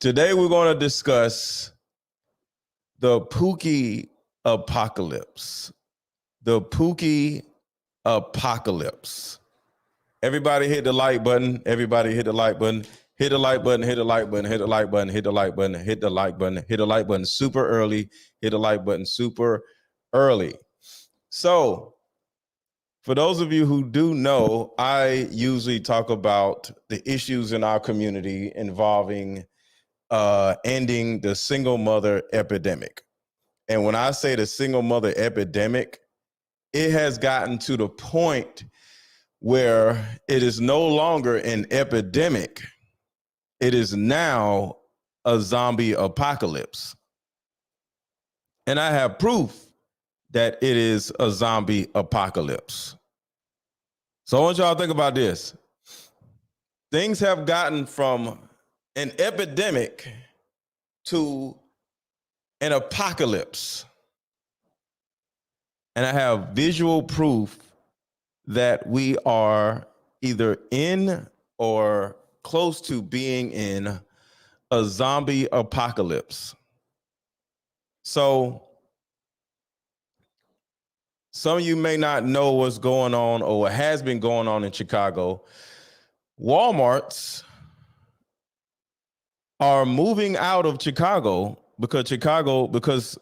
Today we're going to discuss the Pookie Apocalypse. The Pookie Apocalypse. Everybody hit the like button. Everybody hit the like button. Hit the like button, hit the like button, hit the like button, hit the like button, hit the like button, hit the like button super early. Hit the like button super early. So, for those of you who do know, I usually talk about the issues in our community involving ending the single mother epidemic. And when I say the single mother epidemic, it has gotten to the point where it is no longer an epidemic. It is now a zombie apocalypse. And I have proof that it is a zombie apocalypse. So I want y'all to think about this. Things have gotten from an epidemic to an apocalypse. And I have visual proof that we are either in or close to being in a zombie apocalypse. So some of you may not know what's going on or what has been going on in Chicago. Walmarts are moving out of Chicago because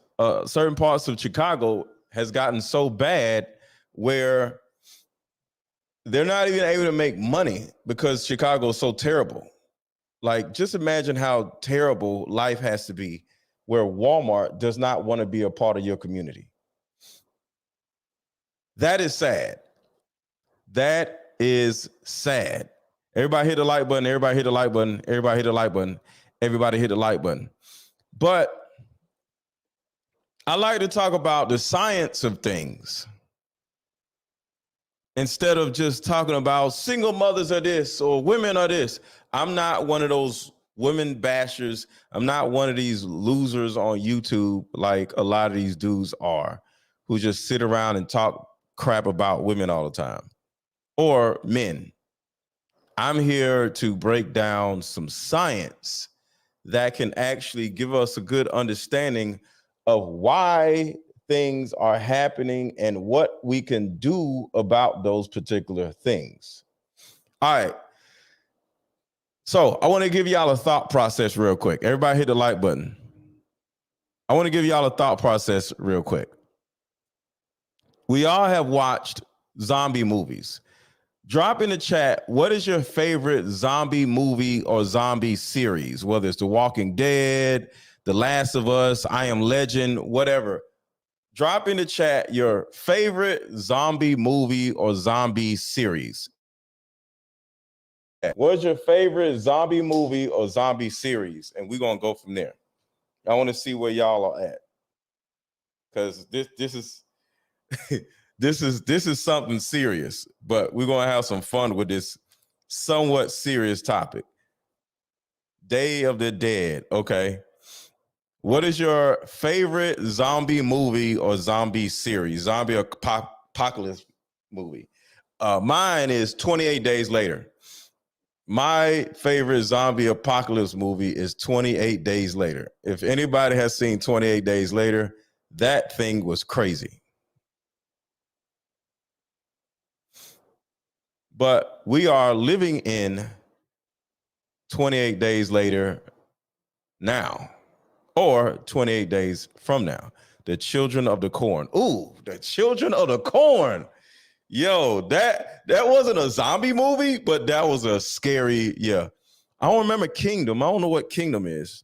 certain parts of Chicago has gotten so bad where they're not even able to make money because Chicago is so terrible. Like, just imagine how terrible life has to be where Walmart does not want to be a part of your community. That is sad. That is sad. Everybody hit the like button. Everybody hit the like button. Everybody hit the like button. Everybody hit the like button. But I like to talk about the science of things instead of just talking about single mothers are this or women are this. I'm not one of those women bashers. I'm not one of these losers on YouTube like a lot of these dudes are who just sit around and talk crap about women all the time or men. I'm here to break down some science that can actually give us a good understanding of why things are happening and what we can do about those particular things. All right. So I want to give y'all a thought process real quick. Everybody hit the like button. I want to give y'all a thought process real quick. We all have watched zombie movies. Drop in the chat, what is your favorite zombie movie or zombie series? Whether it's The Walking Dead, The Last of Us, I Am Legend, whatever. Drop in the chat your favorite zombie movie or zombie series. What's your favorite zombie movie or zombie series? And we're going to go from there. I want to see where y'all are at. Because this is... This is something serious, but we're going to have some fun with this somewhat serious topic. Day of the Dead. Okay. What is your favorite zombie movie or zombie series? Zombie apocalypse movie. Mine is 28 Days Later. My favorite zombie apocalypse movie is 28 Days Later. If anybody has seen 28 Days Later, that thing was crazy. But we are living in 28 days later now, or 28 days from now. The Children of the Corn. Ooh, the Children of the Corn. Yo, that wasn't a zombie movie, but that was a scary, yeah. I don't remember Kingdom. I don't know what Kingdom is.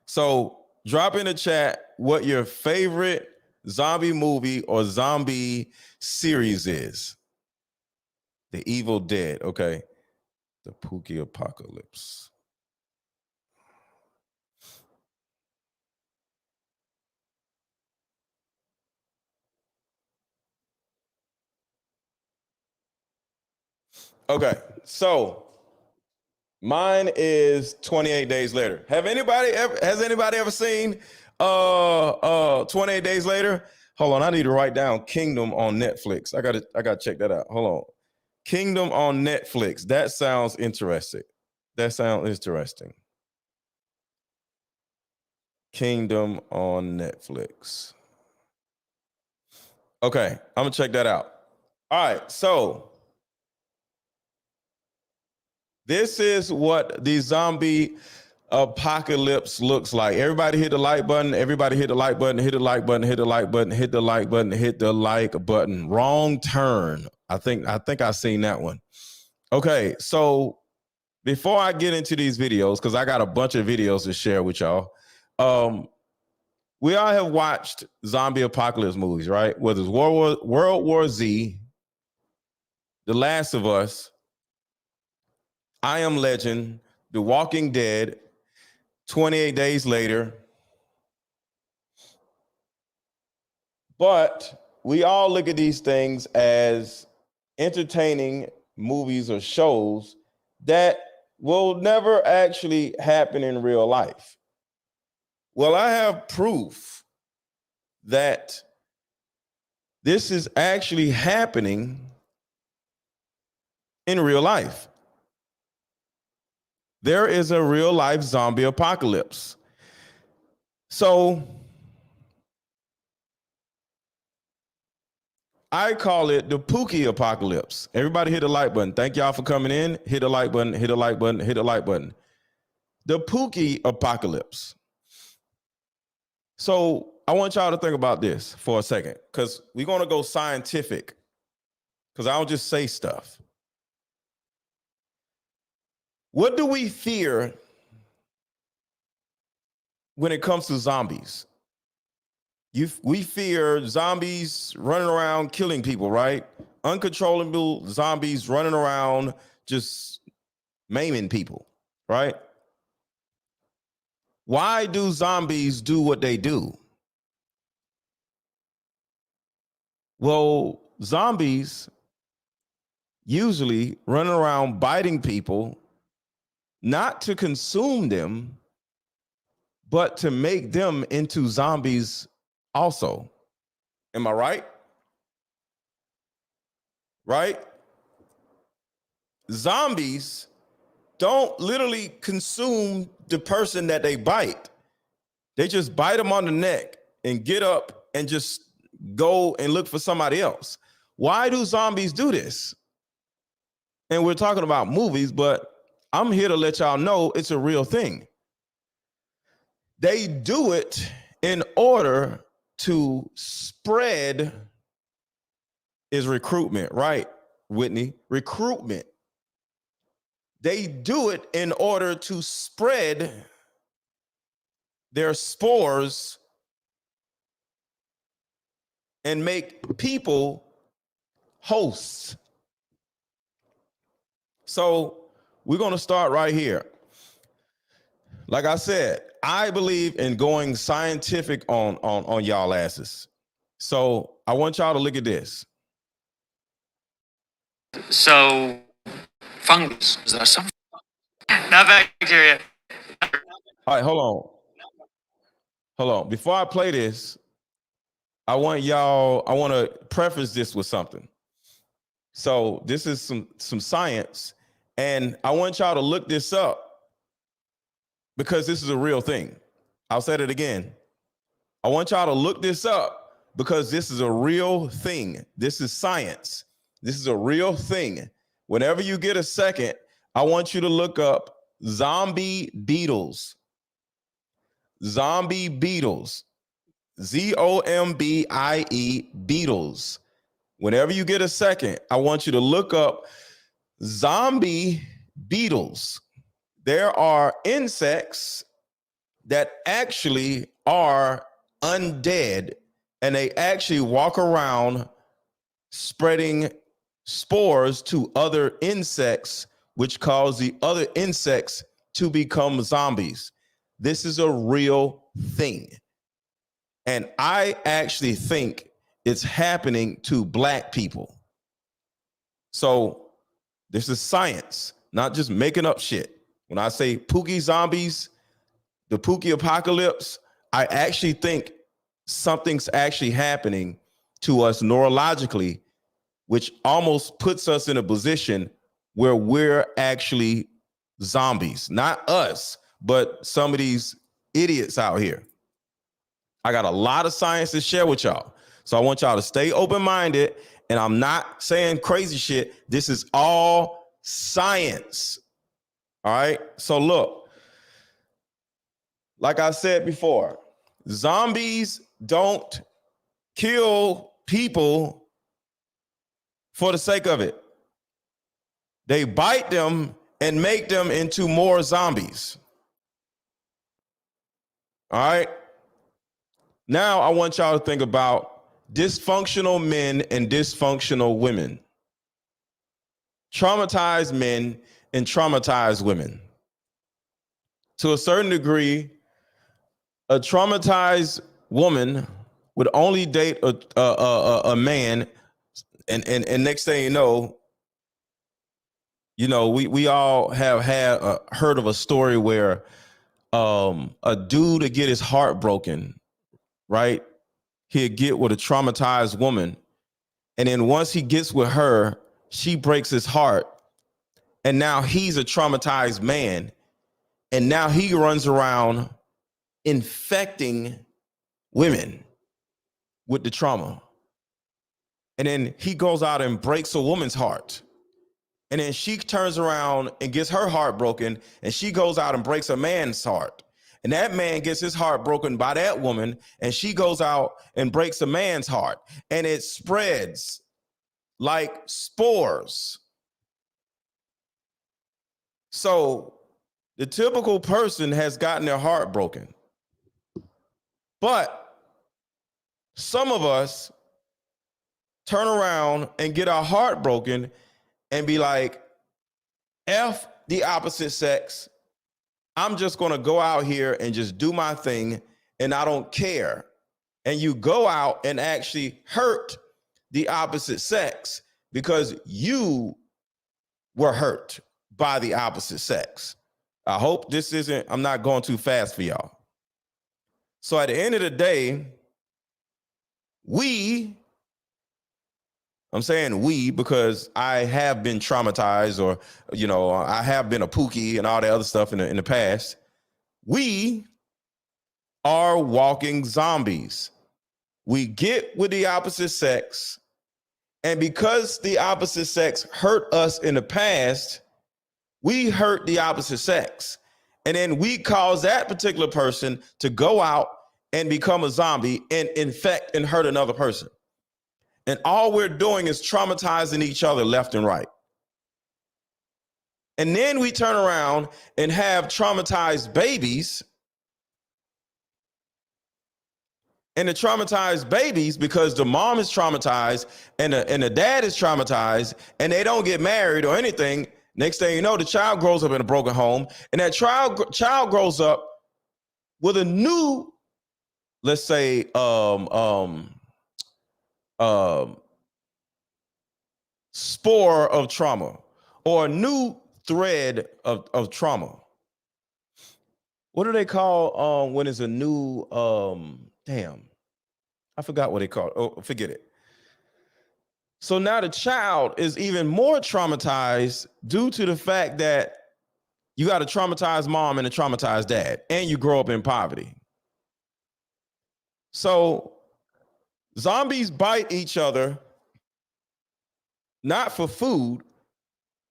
So drop in the chat what your favorite zombie movie or zombie series is. The Evil Dead. Okay. The Pookie Apocalypse. Okay. So mine is 28 Days Later. Has anybody ever seen 28 Days Later? Hold on, I need to write down Kingdom on Netflix. I gotta check that out. Hold on. Kingdom on Netflix. That sounds interesting. That sounds interesting. Kingdom on Netflix. Okay, I'm gonna check that out. All right, so this is what the zombie apocalypse looks like. Everybody hit the like button. Everybody hit the like button. Hit the like button. Hit the like button. Hit the like button. Hit the like button. Wrong turn. I think I seen that one. Okay, so before I get into these videos, because I got a bunch of videos to share with y'all. We all have watched zombie apocalypse movies, right? Whether it's World War Z, The Last of Us, I Am Legend, The Walking Dead, 28 Days Later. But we all look at these things as entertaining movies or shows that will never actually happen in real life. Well, I have proof that this is actually happening in real life. There is a real life zombie apocalypse. So I call it the Pookie Apocalypse. Everybody hit the like button. Thank y'all for coming in. Hit the like button, hit the like button, hit the like button. The Pookie Apocalypse. So I want y'all to think about this for a second, because we're going to go scientific, because I don't just say stuff. What do we fear when it comes to zombies? We fear zombies running around killing people, right? Uncontrollable zombies running around just maiming people, right? Why do zombies do what they do? Well, zombies usually running around biting people, not to consume them, but to make them into zombies also. Am I right? Right? Zombies don't literally consume the person that they bite. They just bite them on the neck and get up and just go and look for somebody else. Why do zombies do this? And we're talking about movies, but I'm here to let y'all know it's a real thing. They do it in order to spread is recruitment, right, Whitney? Recruitment. They do it in order to spread their spores and make people hosts. So we're going to start right here. Like I said, I believe in going scientific on y'all asses. So I want y'all to look at this. So fungus, is there some? Not bacteria. All right, hold on. Before I play this, I want to preface this with something. So this is some science, and I want y'all to look this up because this is a real thing. I'll say it again. I want y'all to look this up because this is a real thing. This is science. This is a real thing. Whenever you get a second, I want you to look up zombie beetles. Zombie beetles. ZOMBIE beetles. Whenever you get a second, I want you to look up zombie beetles. There are insects that actually are undead, and they actually walk around spreading spores to other insects, which cause the other insects to become zombies. This is a real thing. And I actually think it's happening to Black people. So this is science, not just making up shit. When I say Pookie zombies, the Pookie apocalypse, I actually think something's actually happening to us neurologically which almost puts us in a position where we're actually zombies. Not us, but some of these idiots out here. I got a lot of science to share with y'all. So I want y'all to stay open-minded, and I'm not saying crazy shit. This is all science. All right? So look, like I said before, zombies don't kill people for the sake of it. They bite them and make them into more zombies. All right? Now I want y'all to think about dysfunctional men and dysfunctional women. Traumatized men and traumatized women. To a certain degree, a traumatized woman would only date a man, and next thing you know, we all have had heard of a story where a dude to get his heart broken, right? He'd get with a traumatized woman, and then once he gets with her, she breaks his heart, and now he's a traumatized man, and now he runs around infecting women with the trauma. And then he goes out and breaks a woman's heart. And then she turns around and gets her heart broken, and she goes out and breaks a man's heart. And that man gets his heart broken by that woman, and she goes out and breaks a man's heart. And it spreads like spores. So the typical person has gotten their heart broken. But some of us turn around and get our heart broken and be like, F the opposite sex. I'm just going to go out here and just do my thing, and I don't care. And you go out and actually hurt the opposite sex because you were hurt by the opposite sex. I hope this isn't, I'm not going too fast for y'all. So at the end of the day, I'm saying we because I have been traumatized, or, you know, I have been a Pookie and all that other stuff in the past. We are walking zombies. We get with the opposite sex, and because the opposite sex hurt us in the past, we hurt the opposite sex. And then we cause that particular person to go out and become a zombie and infect and hurt another person. And all we're doing is traumatizing each other left and right. And then we turn around and have traumatized babies. And the traumatized babies, because the mom is traumatized and the dad is traumatized, and they don't get married or anything. Next thing you know, the child grows up in a broken home, and that child grows up with a new, let's say, spore of trauma, or a new thread of trauma. What do they call when it's a new I forgot what they call it. Oh, forget it. So now the child is even more traumatized due to the fact that you got a traumatized mom and a traumatized dad, and you grow up in poverty. So zombies bite each other not for food,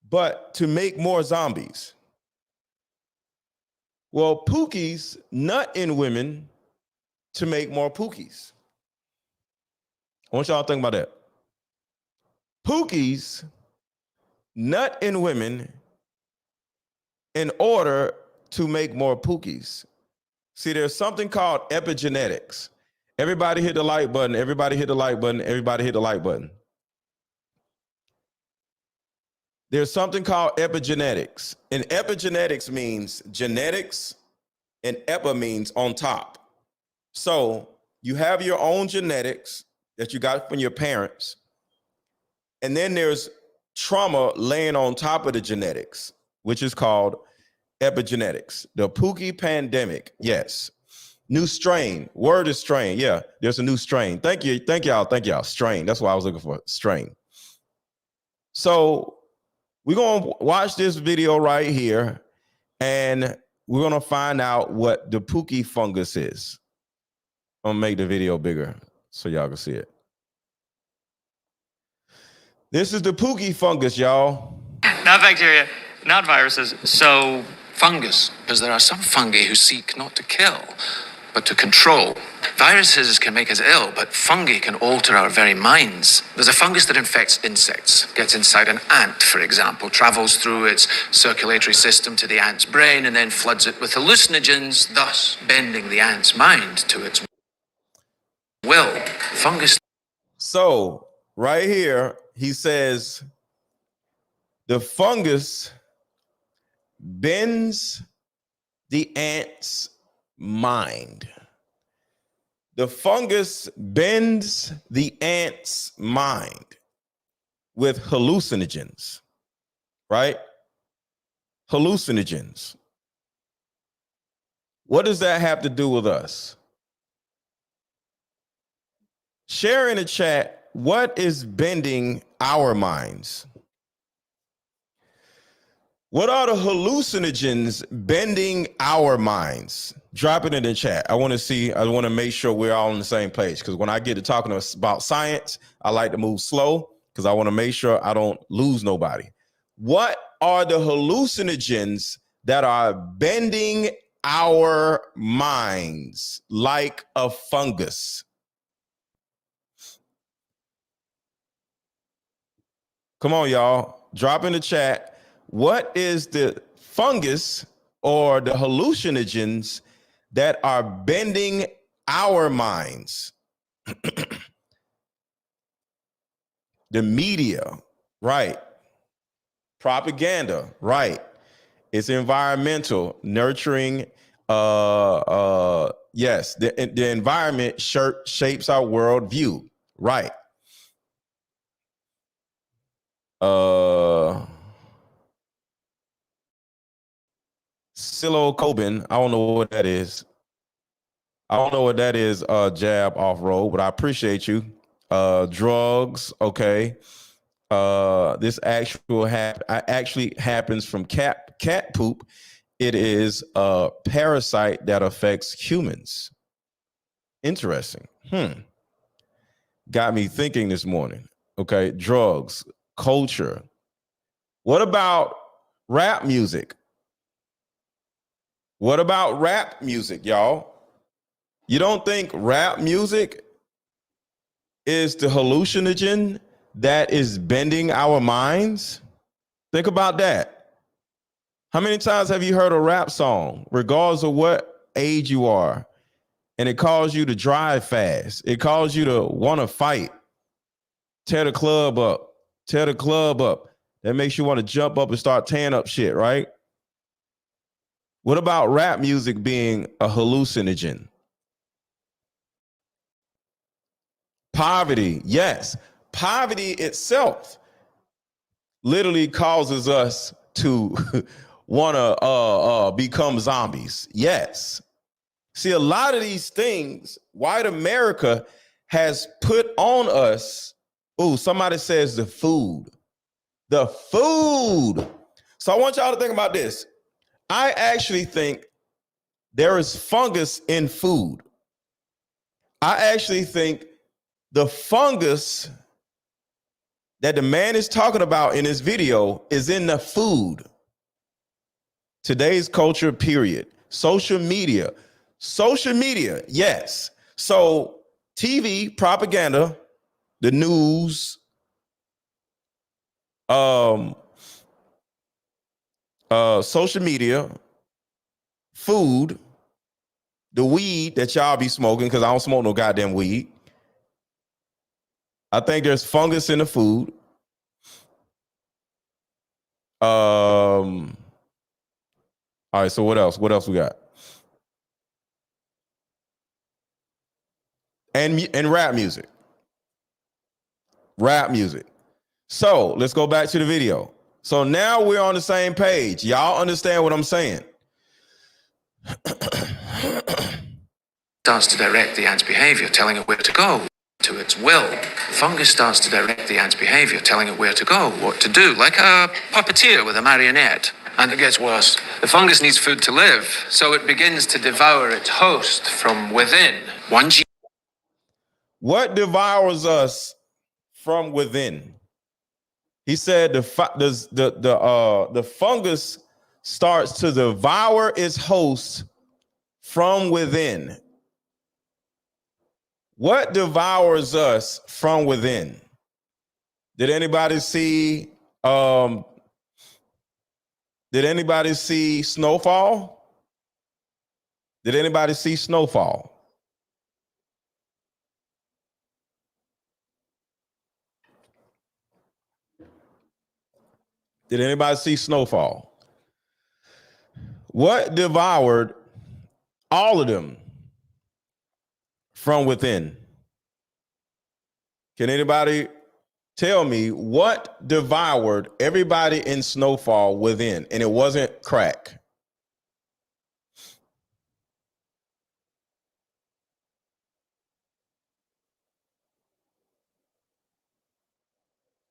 but to make more zombies. Well, Pookies nut in women to make more Pookies. I want y'all to think about that. Pookies nut in women in order to make more Pookies. See, there's something called epigenetics. Everybody hit the like button. Everybody hit the like button. Everybody hit the like button. There's something called epigenetics. And epigenetics means genetics, and epi means on top. So you have your own genetics that you got from your parents. And then there's trauma laying on top of the genetics, which is called epigenetics. The Pookie pandemic, yes. New strain, word is strain. Yeah, there's a new strain. Thank you, thank y'all. Strain, that's what I was looking for, strain. So we're going to watch this video right here, and we're going to find out what the Pookie fungus is. I'm going to make the video bigger so y'all can see it. This is the Pookie fungus, y'all. Not bacteria, not viruses. So fungus, because there are some fungi who seek not to kill, but to control. Viruses can make us ill, but fungi can alter our very minds. There's a fungus that infects insects, gets inside an ant, for example, travels through its circulatory system to the ant's brain, and then floods it with hallucinogens, thus bending the ant's mind to its will. Fungus. So right here, he says the fungus bends the ant's mind. The fungus bends the ant's mind with hallucinogens, right? Hallucinogens. What does that have to do with us? Share in the chat, what is bending our minds? What are the hallucinogens bending our minds? Drop it in the chat. I want to make sure we're all on the same page, because when I get to talking about science, I like to move slow because I want to make sure I don't lose nobody. What are the hallucinogens that are bending our minds like a fungus? Come on, y'all. Drop in the chat. What is the fungus or the hallucinogens that are bending our minds? The media, right? Propaganda, right? It's environmental, nurturing. Yes, the environment shapes our worldview, right? Psilocybin, I don't know what that is. I don't know what that is, jab off road, but I appreciate you. Drugs, okay. This actually happens from cat poop. It is a parasite that affects humans. Interesting. Got me thinking this morning. Okay, drugs, culture. What about rap music? What about rap music, y'all? You don't think rap music is the hallucinogen that is bending our minds? Think about that. How many times have you heard a rap song, regardless of what age you are, and it calls you to drive fast? It calls you to want to fight, tear the club up. That makes you want to jump up and start tearing up shit, right? What about rap music being a hallucinogen? Poverty, yes. Poverty itself literally causes us to want to become zombies. Yes. See, a lot of these things, white America has put on us. Oh, somebody says the food. The food. So I want y'all to think about this. I actually think there is fungus in food. I actually think the fungus that the man is talking about in this video is in the food. Today's culture, period. Social media, yes. So TV, propaganda, the news, social media, food, the weed that y'all be smoking, because I don't smoke no goddamn weed. I think there's fungus in the food. All right, so what else? What else we got? And rap music. Rap music. So let's go back to the video. So now we're on the same page. Y'all understand what I'm saying? Starts to direct the ant's behavior, telling it where to go. to its will. The fungus starts to direct the ant's behavior, telling it where to go, what to do, like a puppeteer with a marionette. And it gets worse. The fungus needs food to live, so it begins to devour its host from within. One gene. What devours us from within? He said the fungus starts to devour its host from within. What devours us from within? Did anybody see Snowfall? Did anybody see Snowfall? Did anybody see Snowfall? What devoured all of them from within? Can anybody tell me what devoured everybody in Snowfall within? And it wasn't crack.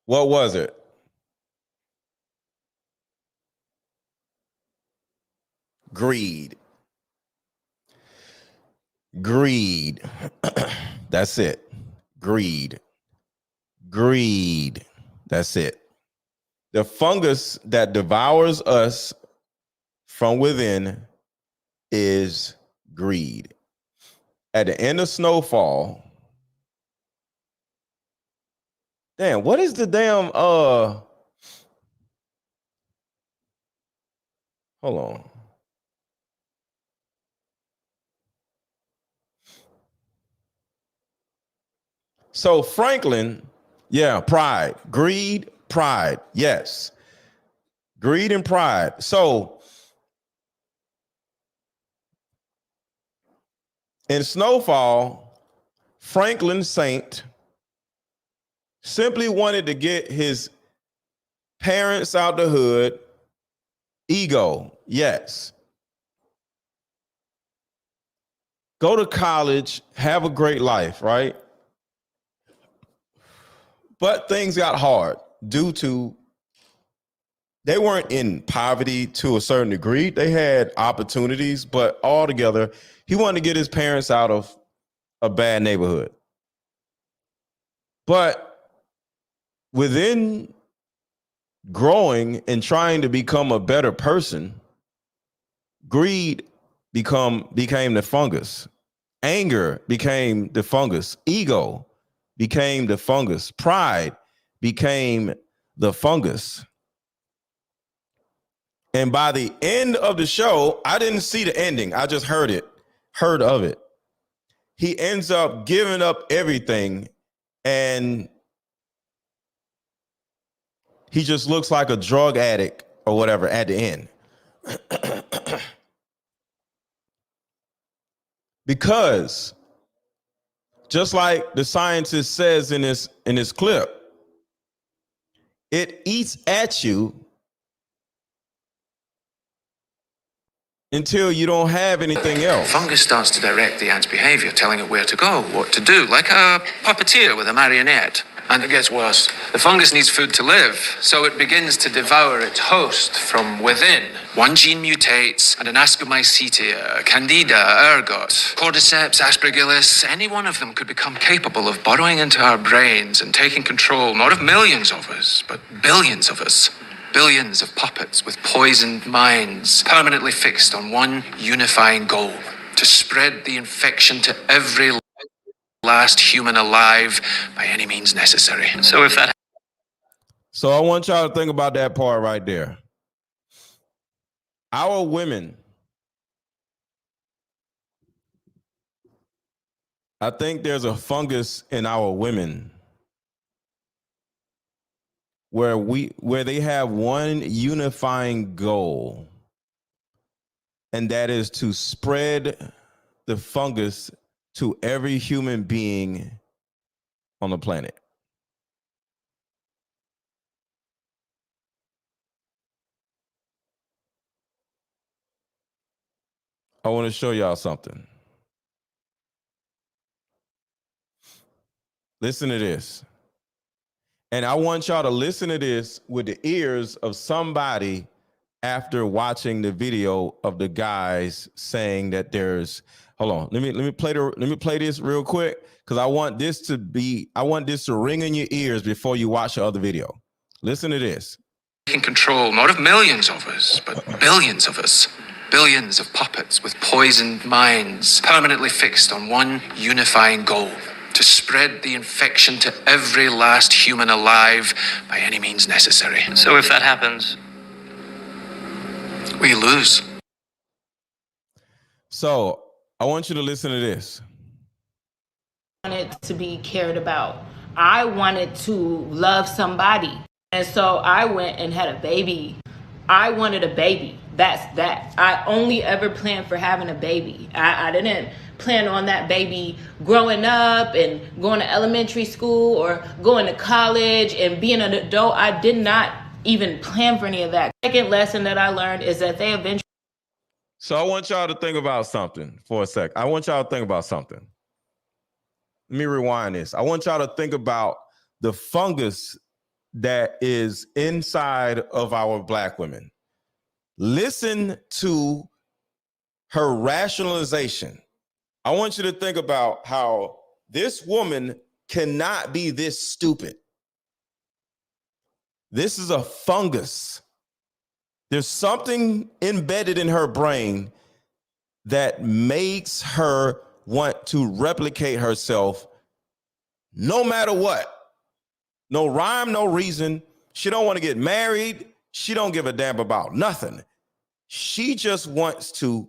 What was it? Greed. Greed. That's it. Greed. Greed. That's it. The fungus that devours us from within is greed. At the end of Snowfall, damn, what is the damn hold on. So Franklin, yeah, pride, greed, pride. Yes. Greed and pride. So in Snowfall, Franklin Saint simply wanted to get his parents out the hood. Ego, yes. Go to college, have a great life, right? But things got hard due to they weren't in poverty to a certain degree. They had opportunities, but altogether, he wanted to get his parents out of a bad neighborhood. But within growing and trying to become a better person, greed became the fungus. Anger became the fungus. Ego became the fungus. Pride became the fungus. And by the end of the show, I didn't see the ending. I just heard of it. He ends up giving up everything and he just looks like a drug addict or whatever at the end. Because just like the scientist says in this clip, it eats at you until you don't have anything else. Fungus starts to direct the ant's behavior, telling it where to go, what to do, like a puppeteer with a marionette. And it gets worse. The fungus needs food to live, so it begins to devour its host from within. One gene mutates, and an Ascomycetia, Candida, ergot, Cordyceps, Aspergillus, any one of them could become capable of burrowing into our brains and taking control, not of millions of us, but billions of us. Billions of puppets with poisoned minds, permanently fixed on one unifying goal: to spread the infection to every last human alive by any means necessary. So I want y'all to think about that part right there. Our women, I think there's a fungus in our women where they have one unifying goal, and that is to spread the fungus to every human being on the planet. I want to show y'all something. Listen to this. And I want y'all to listen to this with the ears of somebody after watching the video of the guys saying that there's, hold on, let me play this real quick, because I want this to ring in your ears before you watch the other video. Listen to this. In control, not of millions of us, but billions of us. Billions of puppets with poisoned minds, permanently fixed on one unifying goal: to spread the infection to every last human alive by any means necessary. So if that happens, we lose. So I want you to listen to this. I wanted to be cared about. I wanted to love somebody. And so I went and had a baby. I wanted a baby. That's that. I only ever planned for having a baby. I didn't plan on that baby growing up and going to elementary school or going to college and being an adult. I did not even plan for any of that. Second lesson that I learned is that they eventually. So I want y'all to think about something for a sec. I want y'all to think about something. Let me rewind this. I want y'all to think about the fungus that is inside of our Black women. Listen to her rationalization. I want you to think about how this woman cannot be this stupid. This is a fungus. There's something embedded in her brain that makes her want to replicate herself no matter what. No rhyme, no reason. She don't want to get married. She don't give a damn about nothing. She just wants to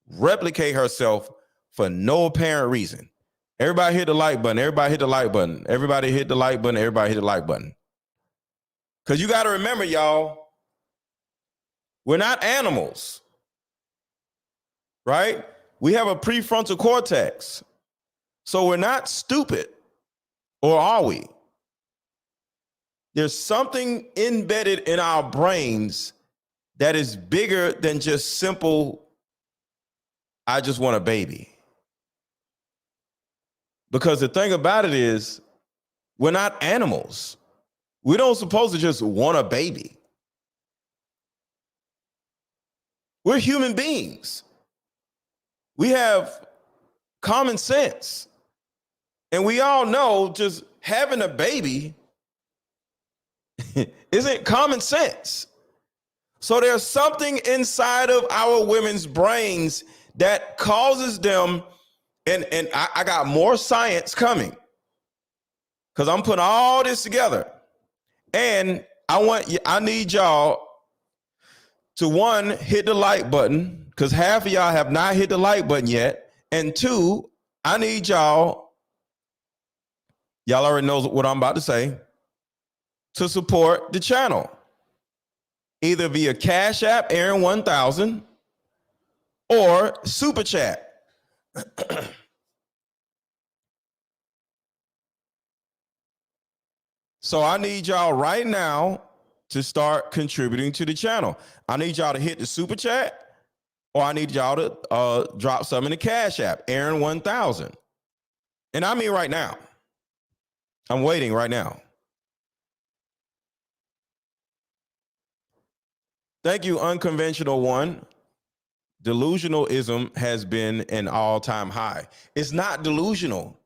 replicate herself for no apparent reason. Everybody hit the like button. Everybody hit the like button. Everybody hit the like button. Everybody hit the like button. Because you got to remember, y'all, we're not animals, right? We have a prefrontal cortex. So we're not stupid, or are we? There's something embedded in our brains that is bigger than just simple, I just want a baby. Because the thing about it is, we're not animals. We don't supposed to just want a baby. We're human beings. We have common sense. And we all know just having a baby isn't common sense. So there's something inside of our women's brains that causes them, and I got more science coming because I'm putting all this together. And I need y'all to, one, hit the like button, because half of y'all have not hit the like button yet. And two, I need y'all already know what I'm about to say, to support the channel, either via Cash App, Aaron 1000, or Super Chat. So I need y'all right now to start contributing to the channel. I need y'all to hit the Super Chat, or I need y'all to drop something in the Cash App, Aaron 1000. And I mean right now. I'm waiting right now. Thank you, Unconventional One. Delusionalism has been an all-time high. It's not delusional.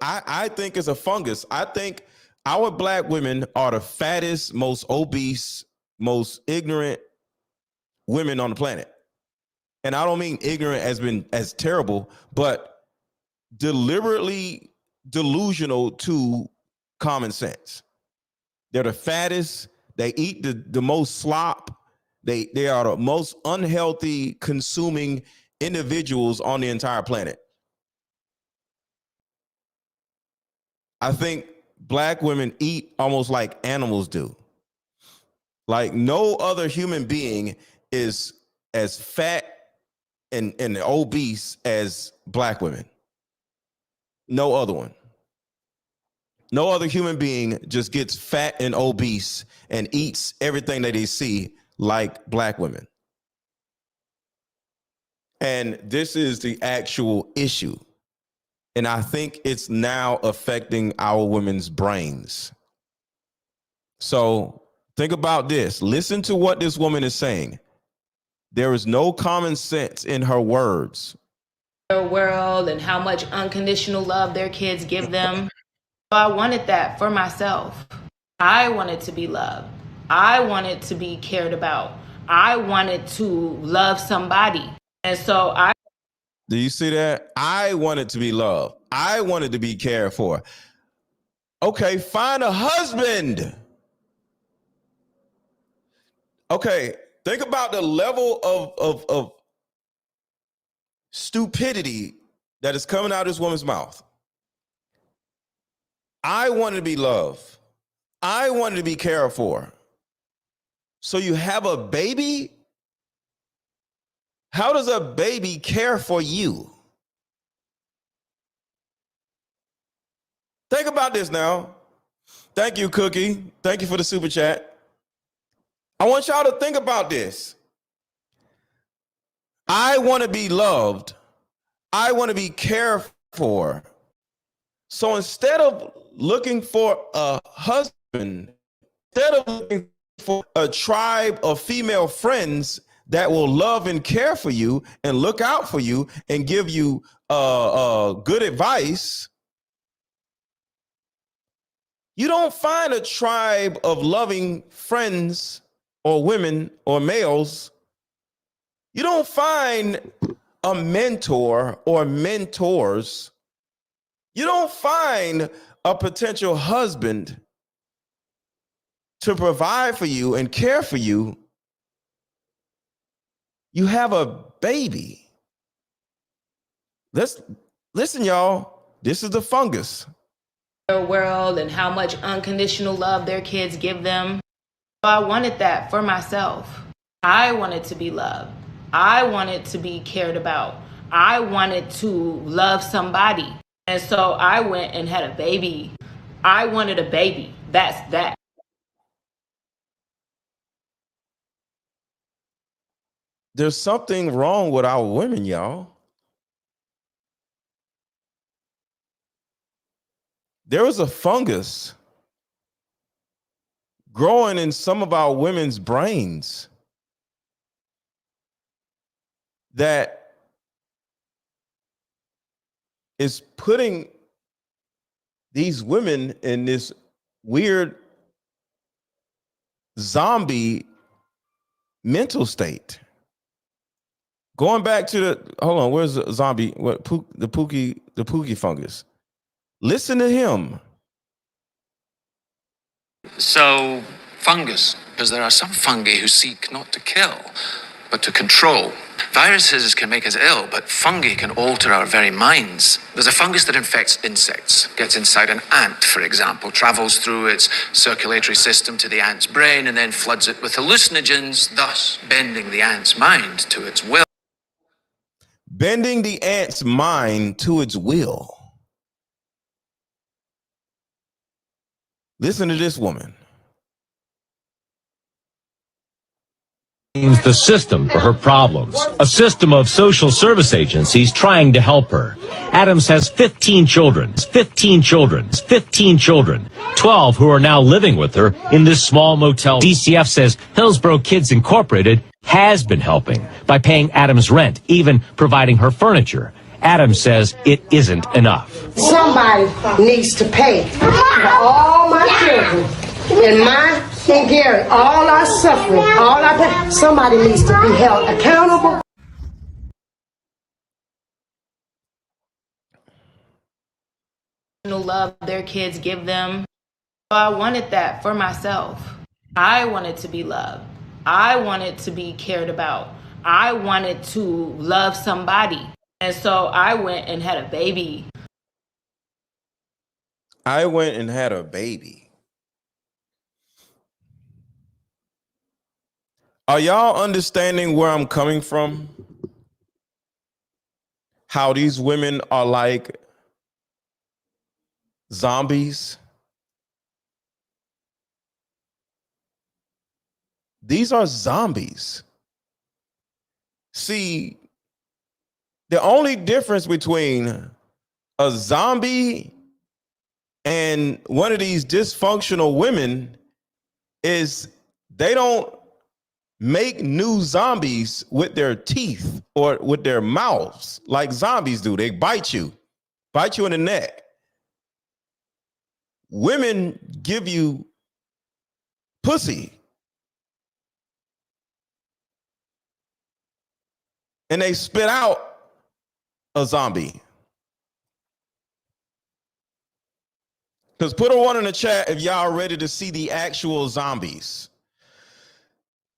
I think it's a fungus. I think our Black women are the fattest, most obese, most ignorant women on the planet. And I don't mean ignorant as terrible, but deliberately delusional to common sense. They're the fattest. They eat the most slop. They are the most unhealthy consuming individuals on the entire planet. I think Black women eat almost like animals do. Like no other human being is as fat and obese as Black women. No other one. No other human being just gets fat and obese and eats everything that they see like Black women. And this is the actual issue. And I think it's now affecting our women's brains. So think about this. Listen to what this woman is saying. There is no common sense in her words. Their world and how much unconditional love their kids give them. I wanted that for myself. I wanted to be loved. I wanted to be cared about. I wanted to love somebody. And so Do you see that? I wanted to be loved. I wanted to be cared for. Okay, find a husband. Okay, think about the level of stupidity that is coming out of this woman's mouth. I wanted to be loved. I wanted to be cared for. So you have a baby? How does a baby care for you? Think about this now. Thank you, Cookie. Thank you for the super chat. I want y'all to think about this. I want to be loved. I want to be cared for. So instead of looking for a husband, instead of looking for a tribe of female friends that will love and care for you and look out for you and give you good advice, you don't find a tribe of loving friends or women or males. You don't find a mentor or mentors. You don't find a potential husband to provide for you and care for you. You have a baby. Listen, y'all. This is the fungus. their world and how much unconditional love their kids give them. I wanted that for myself. I wanted to be loved. I wanted to be cared about. I wanted to love somebody. And so I went and had a baby. I wanted a baby. That's that. There's something wrong with our women, y'all. There is a fungus growing in some of our women's brains that is putting these women in this weird zombie mental state. Going back to hold on, where's the zombie? What the Pookie fungus? Listen to him. So, fungus, because there are some fungi who seek not to kill, but to control. Viruses can make us ill, but fungi can alter our very minds. There's a fungus that infects insects, gets inside an ant, for example, travels through its circulatory system to the ant's brain, and then floods it with hallucinogens, thus bending the ant's mind to its will. Bending the ant's mind to its will. Listen to this woman. The system for her problems, a system of social service agencies trying to help her. Adams has 15 children, 12 who are now living with her in this small motel. DCF says Hillsborough Kids Incorporated has been helping by paying Adams rent, even providing her furniture. Adams says it isn't enough. Somebody needs to pay for all my children and mine and Gary, all our suffering, all our pain. Somebody needs to be held accountable. Love their kids give them. I wanted that for myself. I wanted to be loved. I wanted to be cared about. I wanted to love somebody. And so I went and had a baby. I went and had a baby. Are y'all understanding where I'm coming from? How these women are like zombies? These are zombies. See, the only difference between a zombie and one of these dysfunctional women is they don't make new zombies with their teeth or with their mouths like zombies do. They bite you in the neck. Women give you pussy. And they spit out a zombie. Because put a 1 in the chat if y'all are ready to see the actual zombies.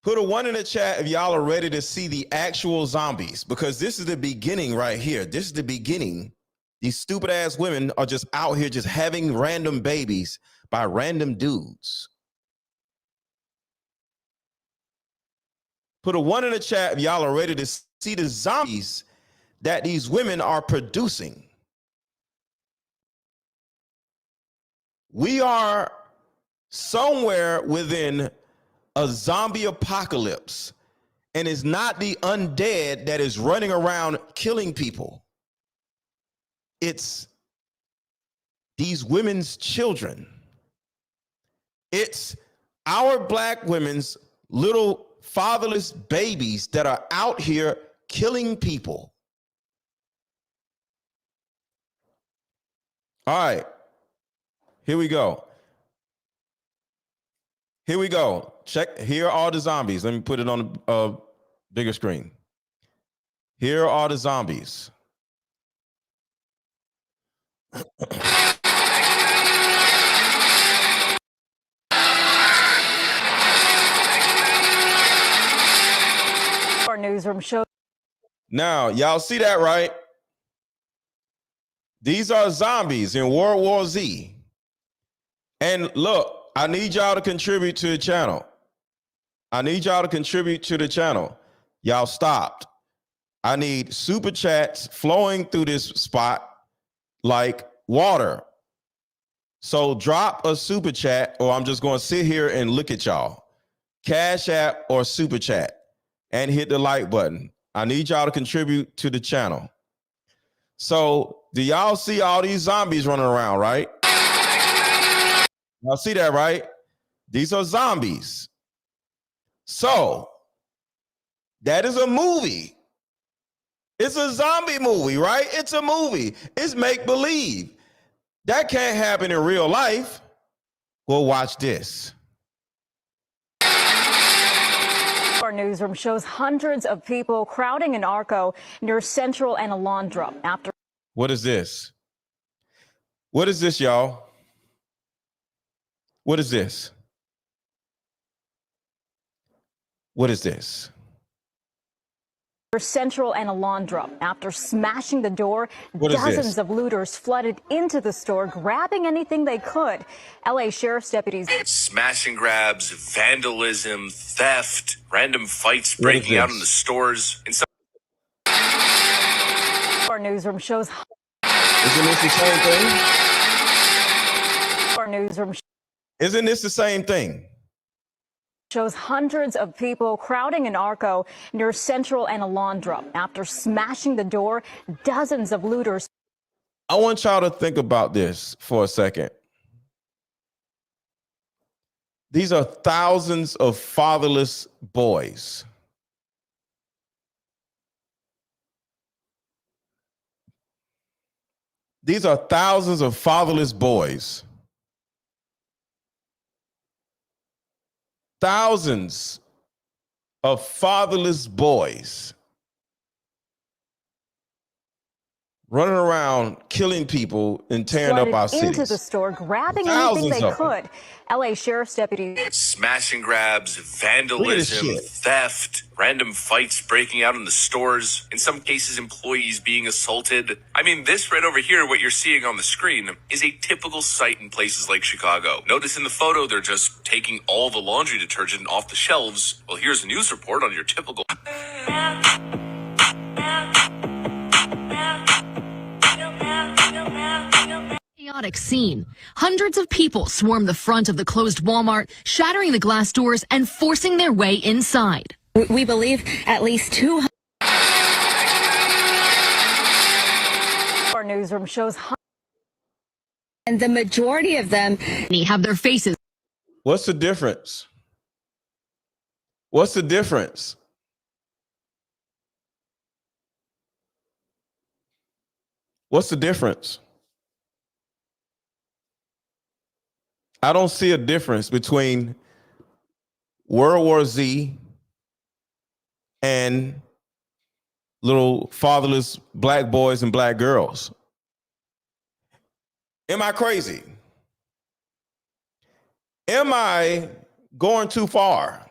Put a 1 in the chat if y'all are ready to see the actual zombies. Because this is the beginning right here. This is the beginning. These stupid ass women are just out here just having random babies by random dudes. Put a 1 in the chat if y'all are ready to see the zombies that these women are producing. We are somewhere within a zombie apocalypse, and it's not the undead that is running around killing people. It's these women's children. It's our black women's little fatherless babies that are out here killing people. All right. Here we go. Here we go. Check. Here are all the zombies. Let me put it on a bigger screen. Here are all the zombies. Our newsroom shows. Now, y'all see that, right? These are zombies in World War Z. And look, I need y'all to contribute to the channel. I need y'all to contribute to the channel. Y'all stopped. I need super chats flowing through this spot like water. So drop a super chat, or I'm just going to sit here and look at y'all. Cash App or super chat, and hit the like button. I need y'all to contribute to the channel. So do y'all see all these zombies running around, right? Y'all see that, right? These are zombies. So that is a movie. It's a zombie movie, right? It's a movie. It's make-believe. That can't happen in real life. Well, watch this. Our newsroom shows hundreds of people crowding an Arco near Central and Alondra after. What is this? What is this, y'all? What is this? What is this? Central and Alondra after smashing the door. Dozens of looters flooded into the store, grabbing anything they could. LA Sheriff's deputies. Smash and grabs, vandalism, theft, random fights breaking out in the stores. Our newsroom shows. Isn't this the same thing? Our newsroom. Isn't this the same thing? Shows hundreds of people crowding an Arco near Central and Alondra after smashing the door. Dozens of looters. I want y'all to think about this for a second. These are thousands of fatherless boys. These are thousands of fatherless boys. Thousands of fatherless boys running around killing people and tearing up our cities. Into the store, grabbing anything they could. LA Sheriff's deputies. Smash and grabs, vandalism, theft, random fights breaking out in the stores. In some cases, employees being assaulted. I mean, this right over here, what you're seeing on the screen, is a typical sight in places like Chicago. Notice in the photo, they're just taking all the laundry detergent off the shelves. Well, here's a news report on your typical... Chaotic scene. Hundreds of people swarm the front of the closed Walmart, shattering the glass doors and forcing their way inside. We believe at least 200. newsroom shows and the majority of them have their faces. What's the difference? What's the difference? What's the difference? I don't see a difference between World War Z and little fatherless black boys and black girls. Am I crazy? Am I going too far?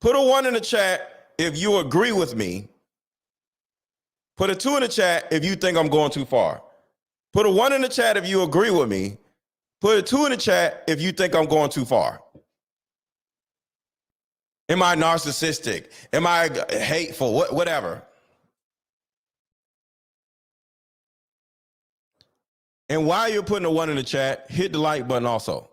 Put a 1 in the chat if you agree with me. Put a 2 in the chat if you think I'm going too far. Put a 1 in the chat if you agree with me. Put a 2 in the chat if you think I'm going too far. Am I narcissistic? Am I hateful? Whatever. And while you're putting a 1 in the chat, hit the like button also.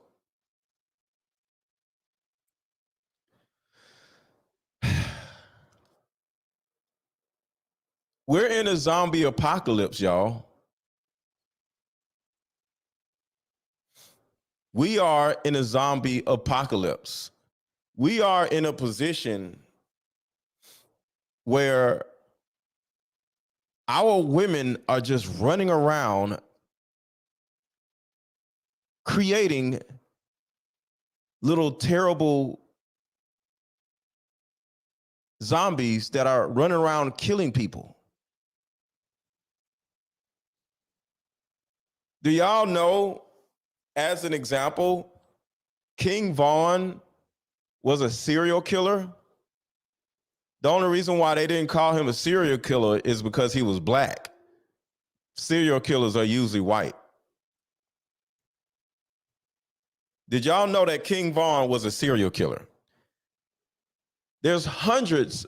We're in a zombie apocalypse, y'all. We are in a zombie apocalypse. We are in a position where our women are just running around creating little terrible zombies that are running around killing people. Do y'all know, as an example, King Vaughn was a serial killer? The only reason why they didn't call him a serial killer is because he was black. Serial killers are usually white. Did y'all know that King Vaughn was a serial killer? There's hundreds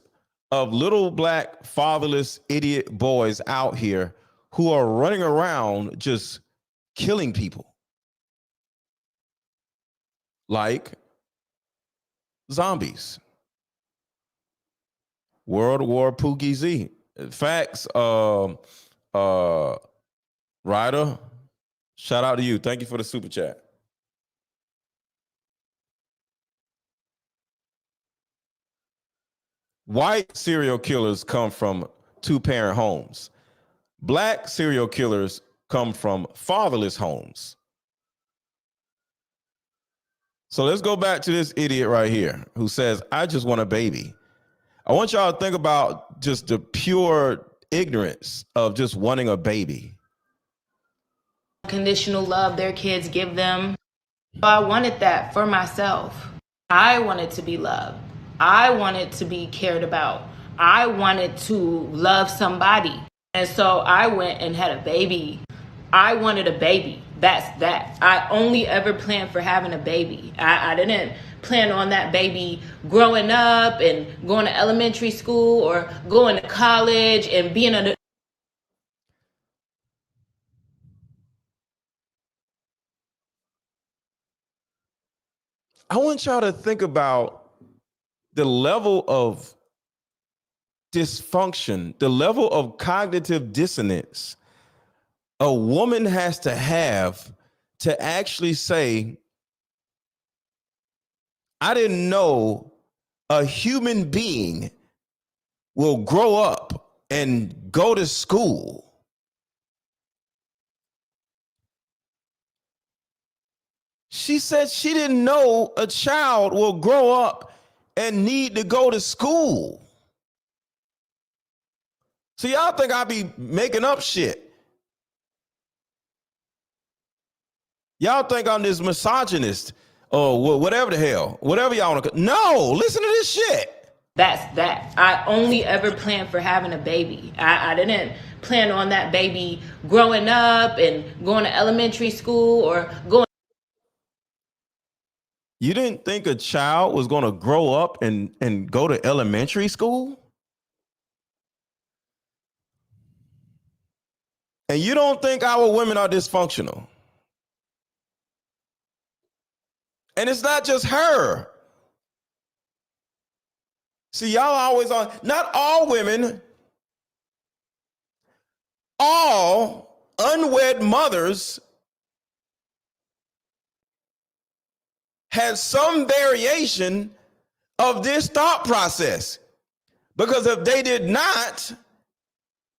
of little black fatherless idiot boys out here who are running around just killing people. Like zombies. World War Pookie Z. Facts, Ryder, shout out to you. Thank you for the super chat. White serial killers come from 2-parent homes. Black serial killers come from fatherless homes. So let's go back to this idiot right here who says, I just want a baby. I want y'all to think about just the pure ignorance of just wanting a baby. Conditional love their kids give them. I wanted that for myself. I wanted to be loved. I wanted to be cared about. I wanted to love somebody. And so I went and had a baby. I wanted a baby. That's that. I only ever planned for having a baby. I didn't plan on that baby growing up and going to elementary school or going to college and being a... I want y'all to think about the level of dysfunction, the level of cognitive dissonance a woman has to have to actually say, I didn't know a human being will grow up and go to school. She said she didn't know a child will grow up and need to go to school. So y'all think I be making up shit. Y'all think I'm this misogynist or whatever the hell, whatever y'all want to. No, listen to this shit. That's that. I only ever planned for having a baby. I didn't plan on that baby growing up and going to elementary school or going. You didn't think a child was going to grow up and go to elementary school? And you don't think our women are dysfunctional? And it's not just her. See, y'all always on, not all women all unwed mothers had some variation of this thought process. Because if they did not,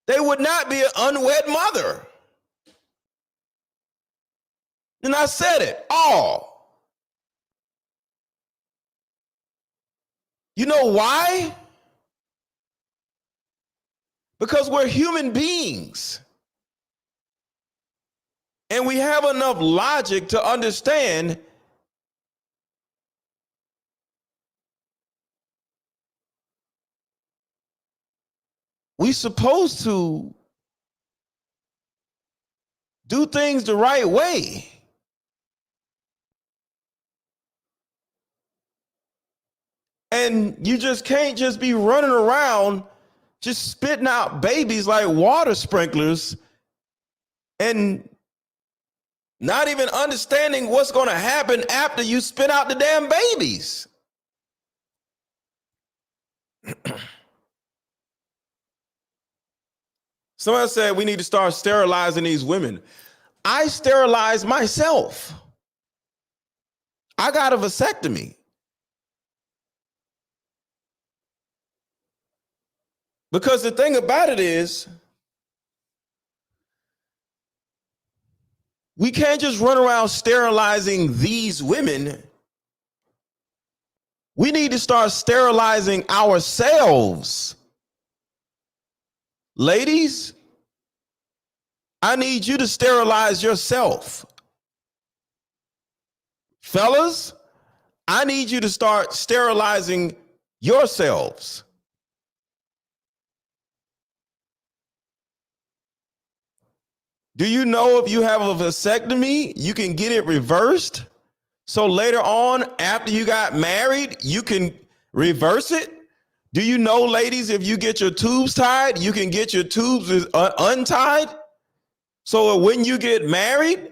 they would not be an unwed mother. And I said it, all. You know why? Because we're human beings. And we have enough logic to understand we're supposed to do things the right way. And you just can't just be running around just spitting out babies like water sprinklers and not even understanding what's going to happen after you spit out the damn babies. Somebody said we need to start sterilizing these women. I sterilize myself. I got a vasectomy. Because the thing about it is, we can't just run around sterilizing these women. We need to start sterilizing ourselves. Ladies, I need you to sterilize yourself. Fellas, I need you to start sterilizing yourselves. Do you know if you have a vasectomy, you can get it reversed? So later on, after you got married, you can reverse it? Do you know, ladies, if you get your tubes tied, you can get your tubes untied? So when you get married,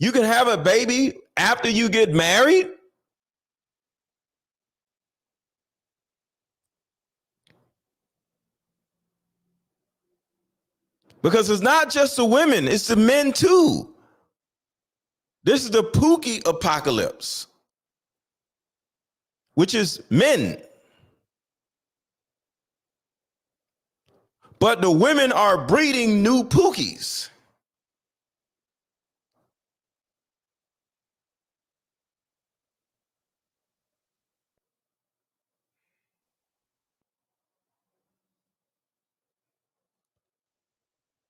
you can have a baby after you get married? Because it's not just the women, it's the men too. This is the Pookie Apocalypse, which is men. But the women are breeding new Pookies.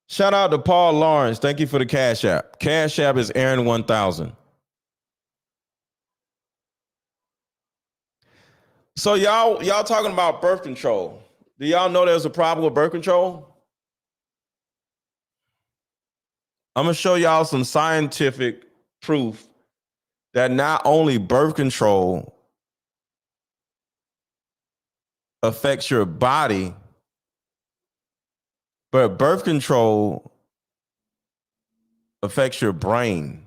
Shout out to Paul Lawrence. Thank you for the Cash App. Cash App is Aaron 1000. So y'all talking about birth control. Do y'all know there's a problem with birth control? I'm going to show y'all some scientific proof that not only birth control affects your body, but birth control affects your brain.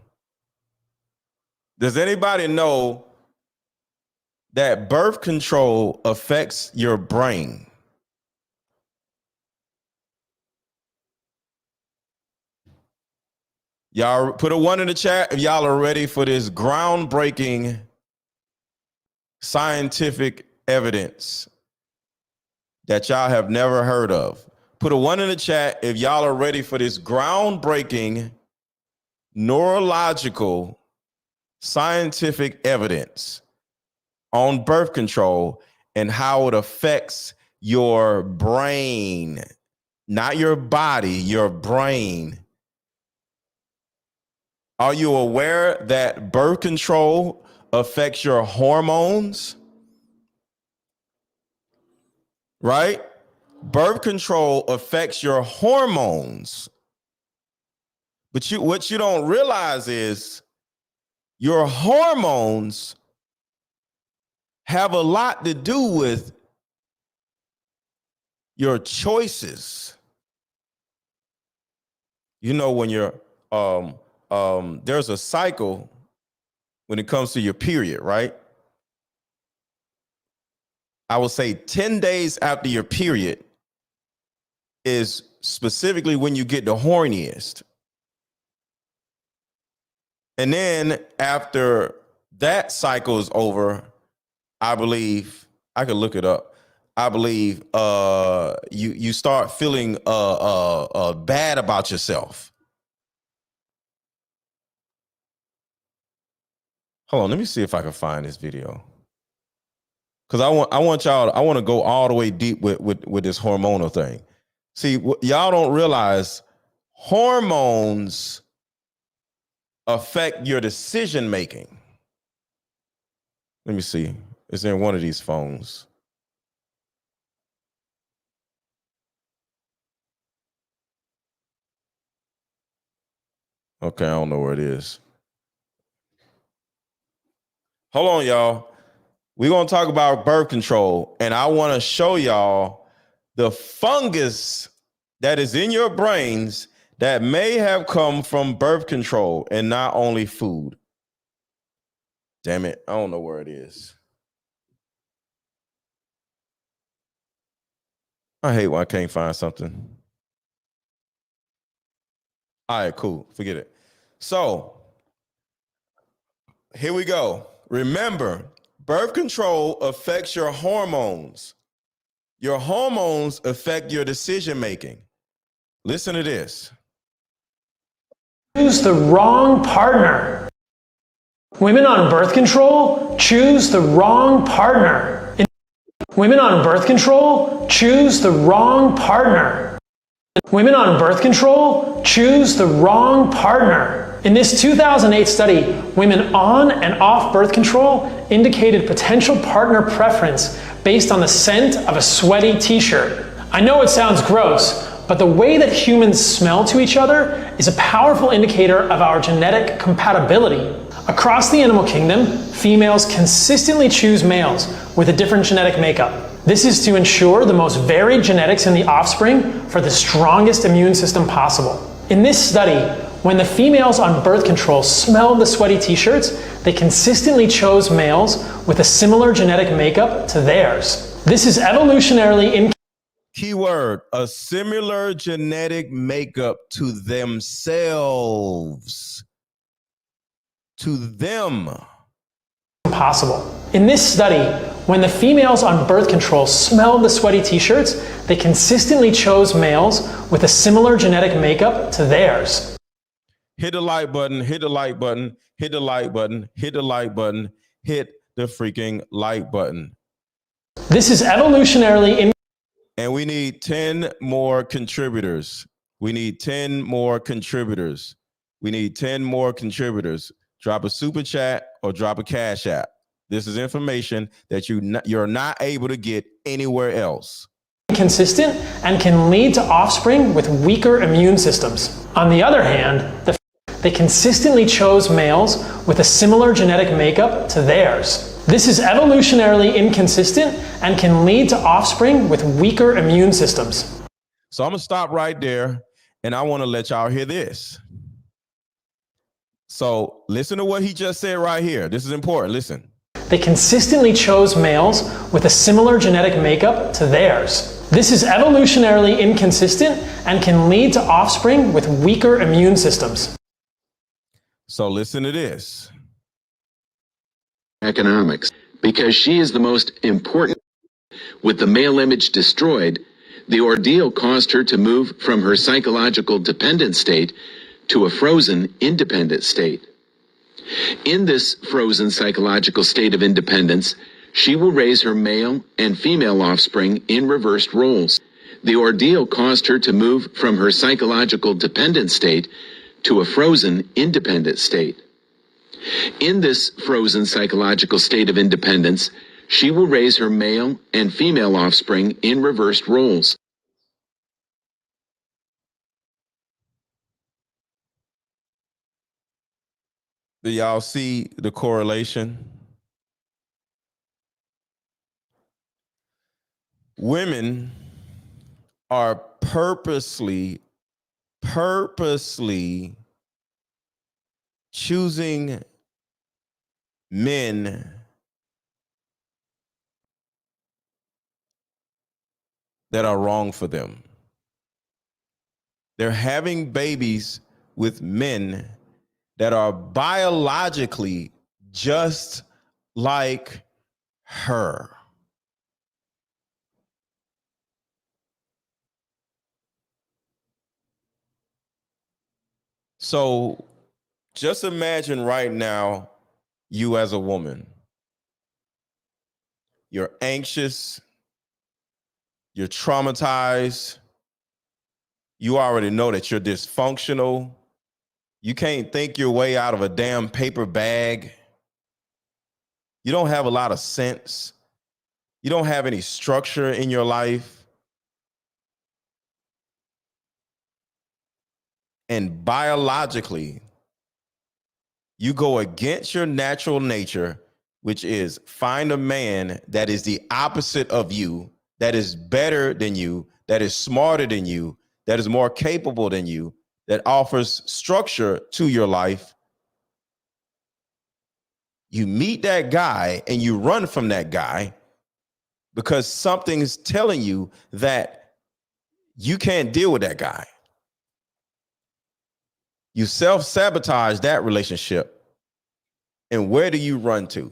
Does anybody know that birth control affects your brain? Y'all put a 1 in the chat if y'all are ready for this groundbreaking scientific evidence that y'all have never heard of. Put a 1 in the chat if y'all are ready for this groundbreaking neurological scientific evidence on birth control and how it affects your brain, not your body, your brain. Are you aware that birth control affects your hormones? Right? Birth control affects your hormones. But what you don't realize is your hormones have a lot to do with your choices. You know, when you're there's a cycle when it comes to your period, right? I would say 10 days after your period, is specifically when you get the horniest. And then after that cycle is over, I believe, I could look it up. I believe you start feeling bad about yourself. Hold on, let me see if I can find this video. Because I want to go all the way deep with this hormonal thing. See, y'all don't realize hormones affect your decision making. Let me see. Is there one of these phones? Okay, I don't know where it is. Hold on, y'all. We're going to talk about birth control, and I want to show y'all the fungus that is in your brains that may have come from birth control and not only food. Damn it, I don't know where it is. I hate when I can't find something. All right, cool. Forget it. So here we go. Remember, birth control affects your hormones. Your hormones affect your decision making. Listen to this. Choose the wrong partner. Women on birth control choose the wrong partner. Women on birth control choose the wrong partner. Women on birth control choose the wrong partner. In this 2008 study, women on and off birth control indicated potential partner preference based on the scent of a sweaty t-shirt. I know it sounds gross, but the way that humans smell to each other is a powerful indicator of our genetic compatibility. Across the animal kingdom, females consistently choose males with a different genetic makeup. This is to ensure the most varied genetics in the offspring for the strongest immune system possible. In this study, when the females on birth control smelled the sweaty t-shirts, they consistently chose males with a similar genetic makeup to theirs. This is evolutionarily Keyword, a similar genetic makeup to themselves. To them. Possible. In this study, when the females on birth control smelled the sweaty t-shirts, they consistently chose males with a similar genetic makeup to theirs. Hit the like button, hit the like button, hit the like button, hit the like button, hit the freaking like button. This is evolutionarily and we need 10 more contributors. We need 10 more contributors. We need 10 more contributors. Drop a super chat or drop a cash app. This is information that you're not able to get anywhere else. Inconsistent and can lead to offspring with weaker immune systems. On the other hand, they consistently chose males with a similar genetic makeup to theirs. This is evolutionarily inconsistent and can lead to offspring with weaker immune systems. So I'm gonna stop right there, and I want to let y'all hear this. So listen to what he just said right here. This is important. Listen. They consistently chose males with a similar genetic makeup to theirs. This is evolutionarily inconsistent and can lead to offspring with weaker immune systems. So listen to this. Economics, because she is the most important. With the male image destroyed, the ordeal caused her to move from her psychological dependent state to a frozen, independent state. In this frozen psychological state of independence, she will raise her male and female offspring in reversed roles. The ordeal caused her to move from her psychological dependent state to a frozen, independent state. In this frozen psychological state of independence, she will raise her male and female offspring in reversed roles. Do y'all see the correlation? Women are purposely choosing men that are wrong for them. They're having babies with men that are biologically just like her. So just imagine right now, you as a woman, you're anxious, you're traumatized, you already know that you're dysfunctional, you can't think your way out of a damn paper bag, you don't have a lot of sense, you don't have any structure in your life, and biologically, you go against your natural nature, which is find a man that is the opposite of you, that is better than you, that is smarter than you, that is more capable than you, that offers structure to your life. You meet that guy and you run from that guy because something is telling you that you can't deal with that guy. You self-sabotage that relationship. And where do you run to?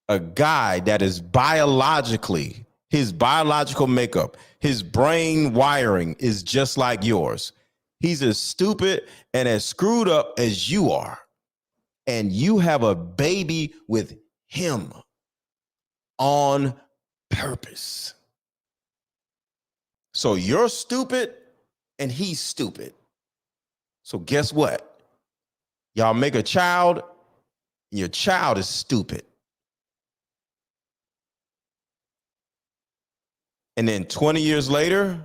A guy that is biologically, his biological makeup, his brain wiring is just like yours. He's as stupid and as screwed up as you are. And you have a baby with him on purpose. So you're stupid and he's stupid. So guess what? Y'all make a child, and your child is stupid. And then 20 years later,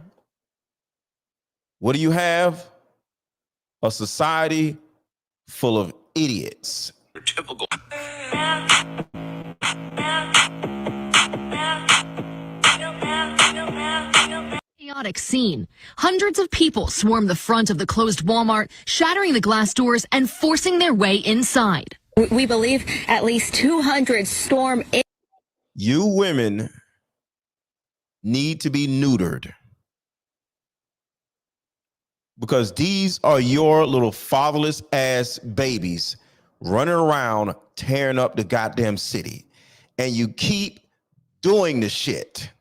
what do you have? A society full of idiots. Typical. Chaotic scene. Hundreds of people swarm the front of the closed Walmart, shattering the glass doors and forcing their way inside. We believe at least 200 storm in. You women need to be neutered because these are your little fatherless ass babies running around tearing up the goddamn city, and you keep doing the shit.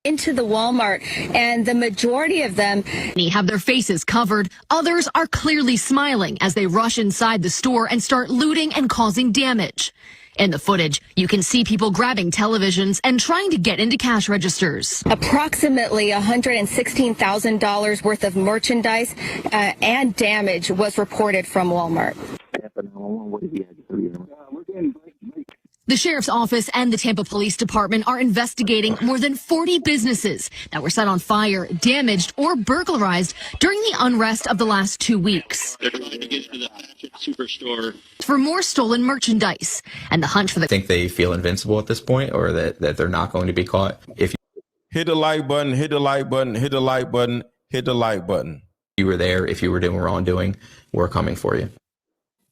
Into the Walmart, and the majority of them have their faces covered. Others are clearly smiling as they rush inside the store and start looting and causing damage. In the footage, you can see people grabbing televisions and trying to get into cash registers. Approximately $116,000 worth of merchandise and damage was reported from Walmart. The sheriff's office and the Tampa Police Department are investigating more than 40 businesses that were set on fire, damaged, or burglarized during the unrest of the last 2 weeks. They're trying to get to the superstore for more stolen merchandise, and the hunt for the... Think they feel invincible at this point, or that they're not going to be caught? If hit the like button, hit the like button, hit the like button, hit the like button. You were there, if you were doing wrongdoing, we're coming for you.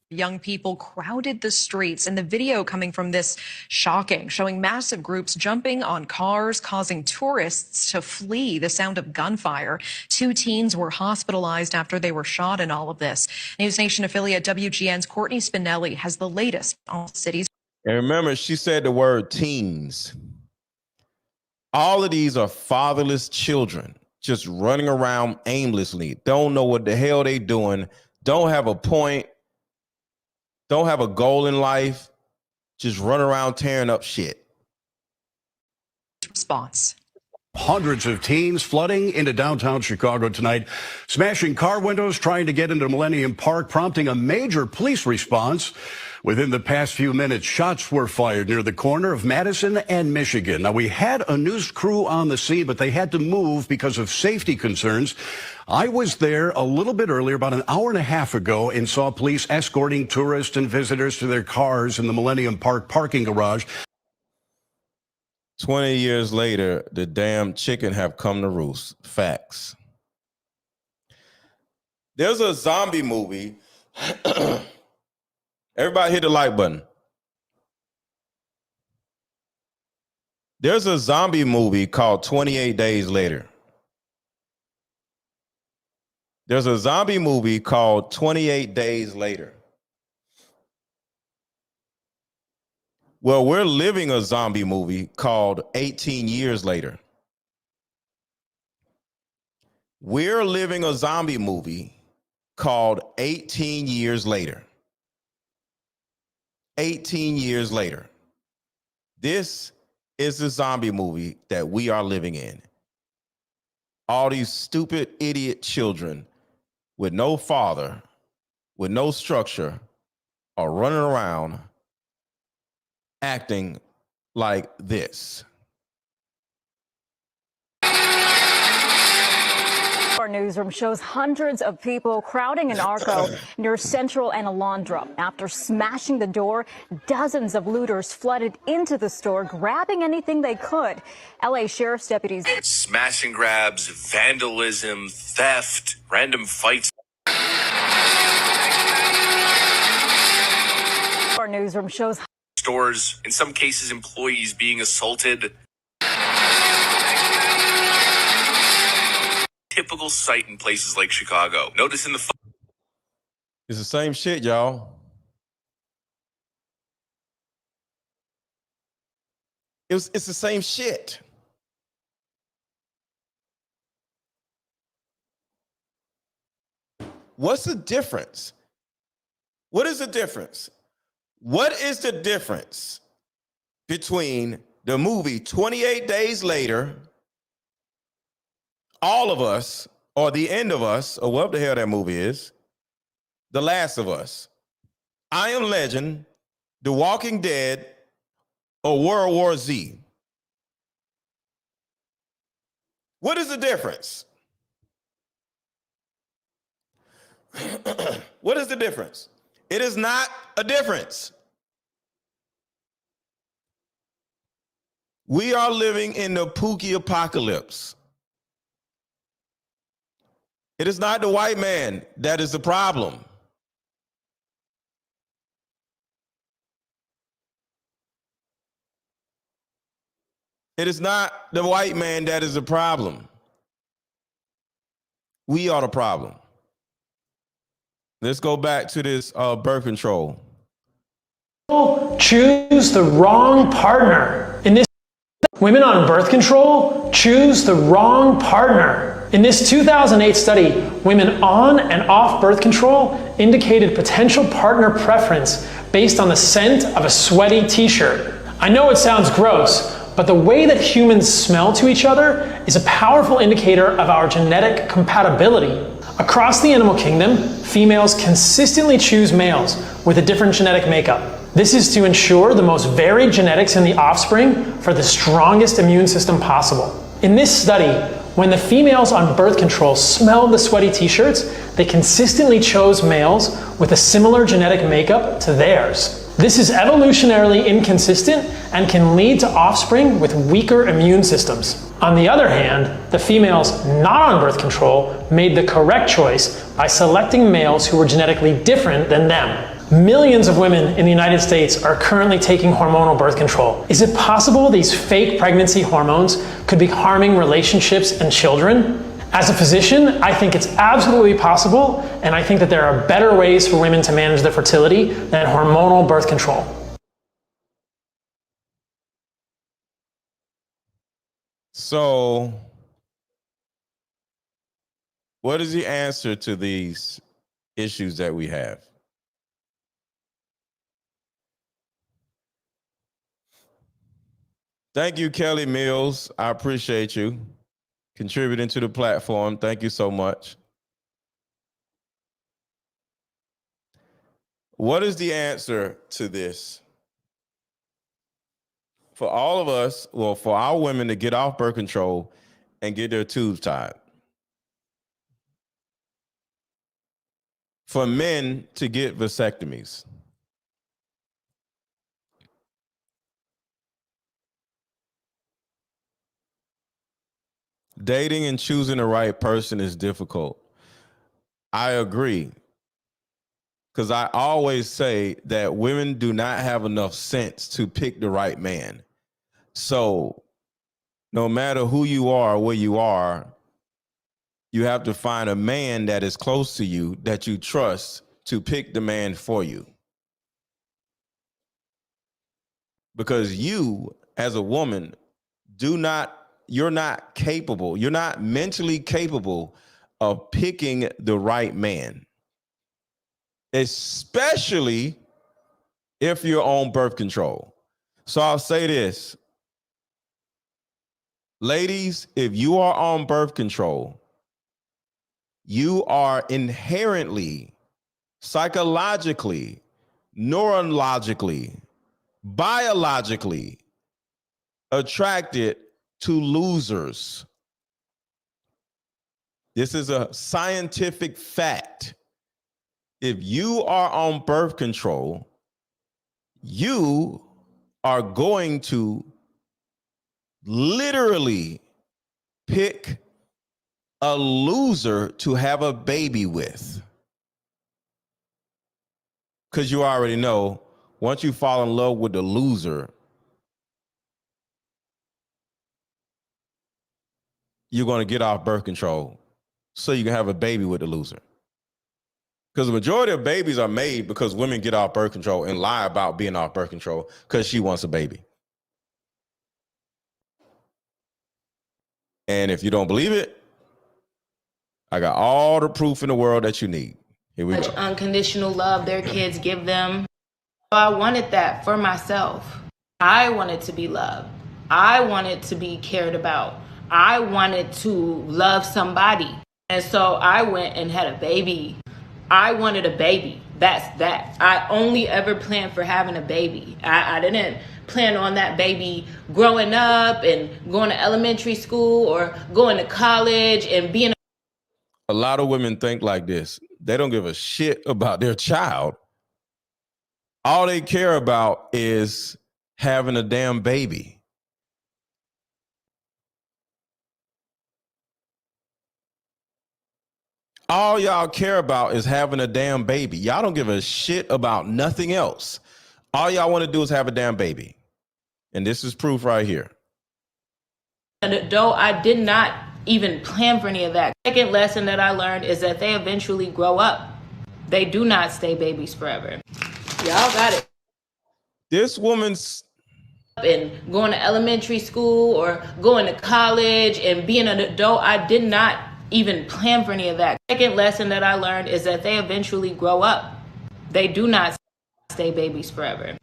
Young people crowded the streets, and the video coming from this shocking, showing massive groups jumping on cars, causing tourists to flee the sound of gunfire. 2 teens were hospitalized after they were shot in all of this. News Nation affiliate WGN's Courtney Spinelli has the latest on cities. And remember, she said the word teens. All of these are fatherless children just running around aimlessly, don't know what the hell they doing, don't have a point, don't have a goal in life, just run around tearing up shit. Response. Hundreds of teens flooding into downtown Chicago tonight, smashing car windows, trying to get into Millennium Park, prompting a major police response. Within the past few minutes, shots were fired near the corner of Madison and Michigan. Now, we had a news crew on the scene, but they had to move because of safety concerns. I was there a little bit earlier, about an hour and a half ago, and saw police escorting tourists and visitors to their cars in the Millennium Park parking garage. 20 years later, the damn chicken have come to roost. Facts. There's a zombie movie. Everybody hit the like button. There's a zombie movie called 28 Days Later. There's a zombie movie called 28 Days Later. Well, we're living a zombie movie called 18 Years Later. We're living a zombie movie called 18 Years Later. 18 years later. This is the zombie movie that we are living in. All these stupid, idiot children with no father, with no structure, are running around acting like this. Our newsroom shows hundreds of people crowding an Arco near Central and Alondra. After smashing the door, dozens of looters flooded into the store, grabbing anything they could. LA Sheriff's deputies. Smash and grabs, vandalism, theft, random fights. Our newsroom shows Stores, in some cases, employees being assaulted. Typical sight in places like Chicago. Notice in the It's the same shit, y'all. It's the same shit. What's the difference? What is the difference? What is the difference between the movie 28 Days Later, All of Us, or The End of Us, or what the hell that movie is, The Last of Us, I Am Legend, The Walking Dead, or World War Z? What is the difference? What is the difference? It is not a difference. We are living in the Pookie Apocalypse. It is not the white man that is the problem. It is not the white man that is the problem. We are the problem. Let's go back to this birth control. Choose the wrong partner. In this, women on birth control choose the wrong partner. In this 2008 study, women on and off birth control indicated potential partner preference based on the scent of a sweaty t-shirt. I know it sounds gross, but the way that humans smell to each other is a powerful indicator of our genetic compatibility. Across the animal kingdom, females consistently choose males with a different genetic makeup. This is to ensure the most varied genetics in the offspring for the strongest immune system possible. In this study, when the females on birth control smelled the sweaty t-shirts, they consistently chose males with a similar genetic makeup to theirs. This is evolutionarily inconsistent and can lead to offspring with weaker immune systems. On the other hand, the females not on birth control made the correct choice by selecting males who were genetically different than them. Millions of women in the United States are currently taking hormonal birth control. Is it possible these fake pregnancy hormones could be harming relationships and children? As a physician, I think it's absolutely possible, and I think that there are better ways for women to manage their fertility than hormonal birth control. So, what is the answer to these issues that we have? Thank you, Kelly Mills. I appreciate you contributing to the platform. Thank you so much. What is the answer to this? For all of us, well, for our women to get off birth control and get their tubes tied. For men to get vasectomies. Dating and choosing the right person is difficult. I agree. Because I always say that women do not have enough sense to pick the right man. So no matter who you are, where you are, You have to find a man that is close to you that you trust to pick the man for you. Because you, as a woman, you're not capable, you're not mentally capable of picking the right man, especially if you're on birth control. So I'll say this, ladies, if you are on birth control, you are inherently, psychologically, neurologically, biologically attracted to losers. This is a scientific fact. If you are on birth control, you are going to literally pick a loser to have a baby with. Because you already know, once you fall in love with the loser, you're going to get off birth control so you can have a baby with the loser. Because the majority of babies are made because women get off birth control and lie about being off birth control because she wants a baby. And if you don't believe it, I got all the proof in the world that you need. Here we go. Unconditional love their kids give them. I wanted that for myself. I wanted to be loved. I wanted to be cared about. I wanted to love somebody. And so I went and had a baby. I wanted a baby. That's that. I only ever planned for having a baby. I didn't plan on that baby growing up and going to elementary school or going to college and being a lot of women think like this. They don't give a shit about their child. All they care about is having a damn baby. All y'all care about is having a damn baby. Y'all don't give a shit about nothing else. All y'all want to do is have a damn baby. And this is proof right here. And though I did not even plan for any of that. Second lesson that I learned is that they eventually grow up. They do not stay babies forever. Y'all got it. This woman's and going to elementary school or going to college and being an adult, I did not even plan for any of that. Second lesson that I learned is that they eventually grow up. They do not stay babies forever.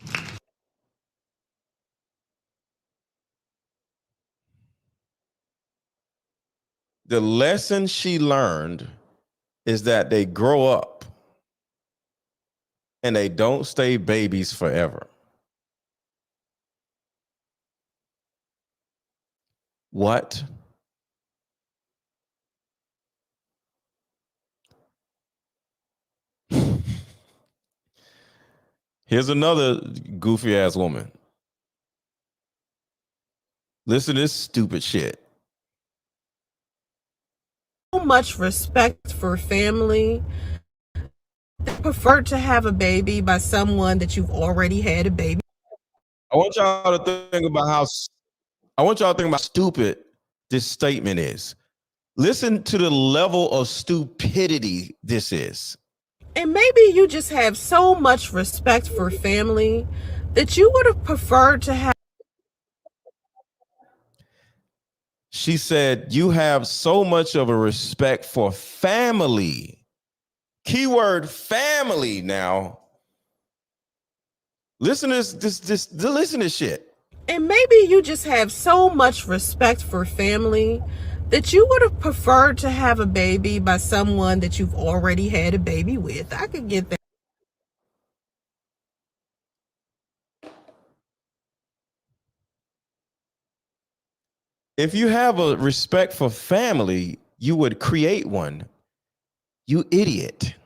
The lesson she learned is that they grow up and they don't stay babies forever. What? Here's another goofy ass woman. Listen to this stupid shit. So much respect for family. They prefer to have a baby by someone that you've already had a baby. I want y'all to think about how stupid this statement is. Listen to the level of stupidity this is. And maybe you just have so much respect for family that you would have preferred to have. She said, you have so much of a respect for family. Keyword family now. Listen to listen to shit. And maybe you just have so much respect for family that you would have preferred to have a baby by someone that you've already had a baby with. I could get that. If you have a respect for family, you would create one. You idiot.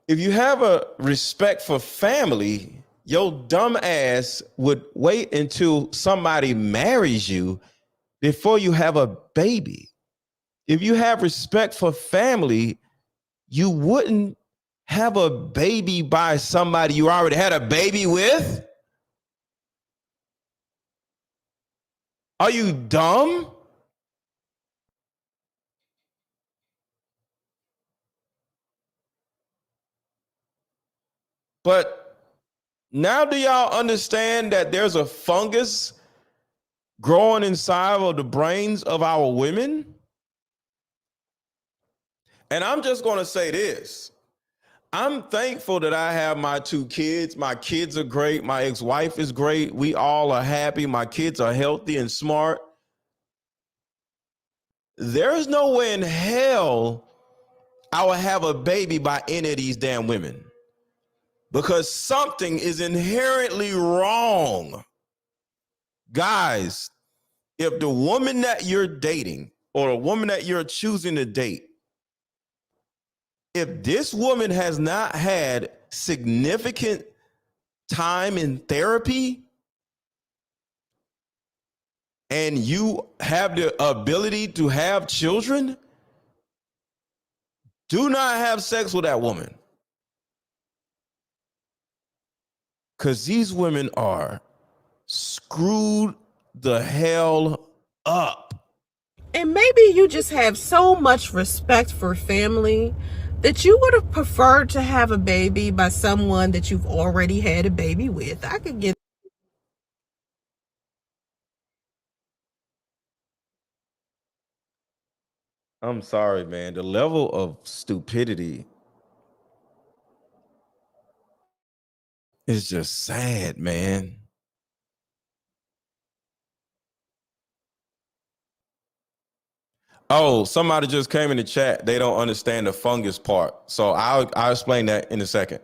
If you have a respect for family, your dumb ass would wait until somebody marries you before you have a baby. If you have respect for family, you wouldn't have a baby by somebody you already had a baby with. Are you dumb? But now do y'all understand that there's a fungus growing inside of the brains of our women? And I'm just going to say this. I'm thankful that I have my 2 kids. My kids are great. My ex-wife is great. We all are happy. My kids are healthy and smart. There is no way in hell I will have a baby by any of these damn women, because something is inherently wrong. Guys, if the woman that you're dating or a woman that you're choosing to date, if this woman has not had significant time in therapy and you have the ability to have children, do not have sex with that woman. Because these women are screwed the hell up. And maybe you just have so much respect for family that you would have preferred to have a baby by someone that you've already had a baby with. I could get. I'm sorry, man. The level of stupidity is just sad, man. Oh, somebody just came in the chat. They don't understand the fungus part. So I'll explain that in a second.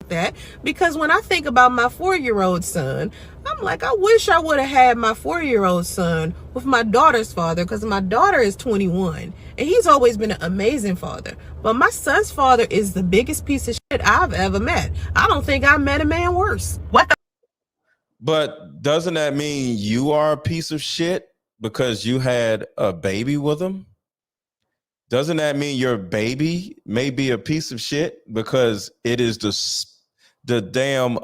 That because when I think about my 4-year-old son, I'm like, I wish I would have had my 4-year-old son with my daughter's father, because my daughter is 21 and he's always been an amazing father. But my son's father is the biggest piece of shit I've ever met. I don't think I met a man worse. What the? But doesn't that mean you are a piece of shit because you had a baby with him? Doesn't that mean your baby may be a piece of shit because it is the damn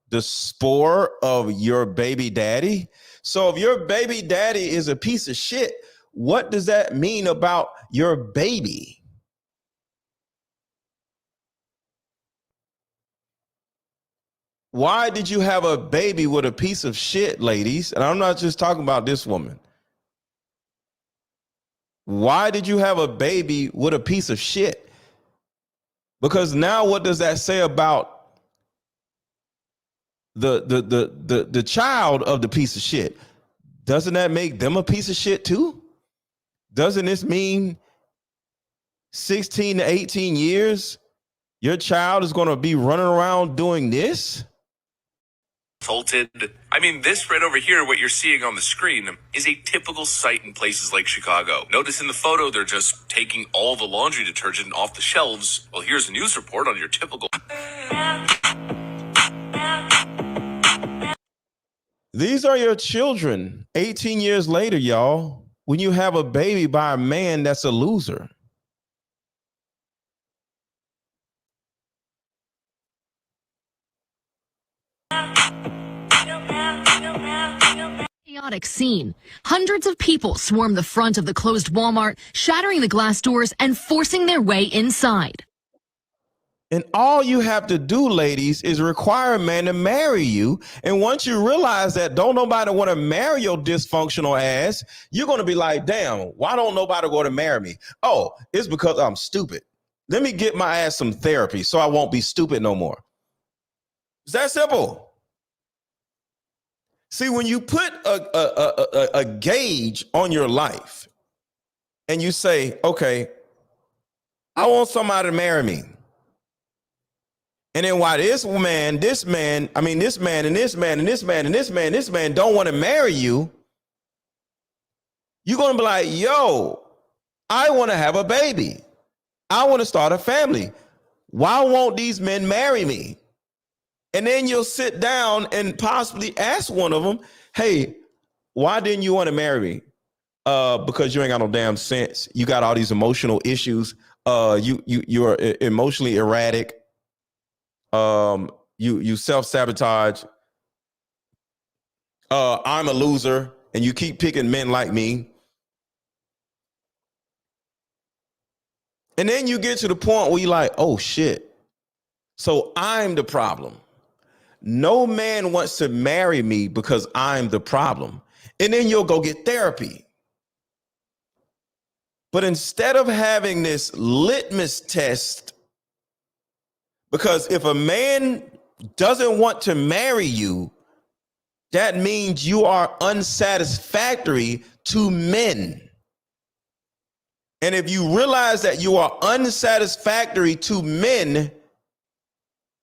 the spore of your baby daddy? So if your baby daddy is a piece of shit, what does that mean about your baby? Why did you have a baby with a piece of shit, ladies? And I'm not just talking about this woman. Why did you have a baby with a piece of shit? Because now what does that say about the child of the piece of shit? Doesn't that make them a piece of shit too? Doesn't this mean 16 to 18 years your child is going to be running around doing this? Assaulted. I mean, this right over here, what you're seeing on the screen, is a typical sight in places like Chicago. Notice in the photo, they're just taking all the laundry detergent off the shelves. Well, here's a news report on your typical. These are your children 18 years later, y'all, when you have a baby by a man that's a loser. Chaotic scene. Hundreds of people swarm the front of the closed Walmart, shattering the glass doors and forcing their way inside. And all you have to do, ladies, is require a man to marry you. And once you realize that don't nobody want to marry your dysfunctional ass, you're going to be like, damn, why don't nobody want to marry me? Oh, it's because I'm stupid. Let me get my ass some therapy so I won't be stupid no more. It's that simple. See, when you put a gauge on your life and you say, okay, I want somebody to marry me. And then why this man, and this man, and this man, and this man, and this man don't want to marry you, you're going to be like, yo, I want to have a baby. I want to start a family. Why won't these men marry me? And then you'll sit down and possibly ask one of them, hey, why didn't you want to marry me? Because you ain't got no damn sense. You got all these emotional issues. You're emotionally erratic. You self-sabotage. I'm a loser, and you keep picking men like me. And then you get to the point where you're like, oh shit. So I'm the problem. No man wants to marry me because I'm the problem. And then you'll go get therapy. But instead of having this litmus test, because if a man doesn't want to marry you, that means you are unsatisfactory to men. And if you realize that you are unsatisfactory to men,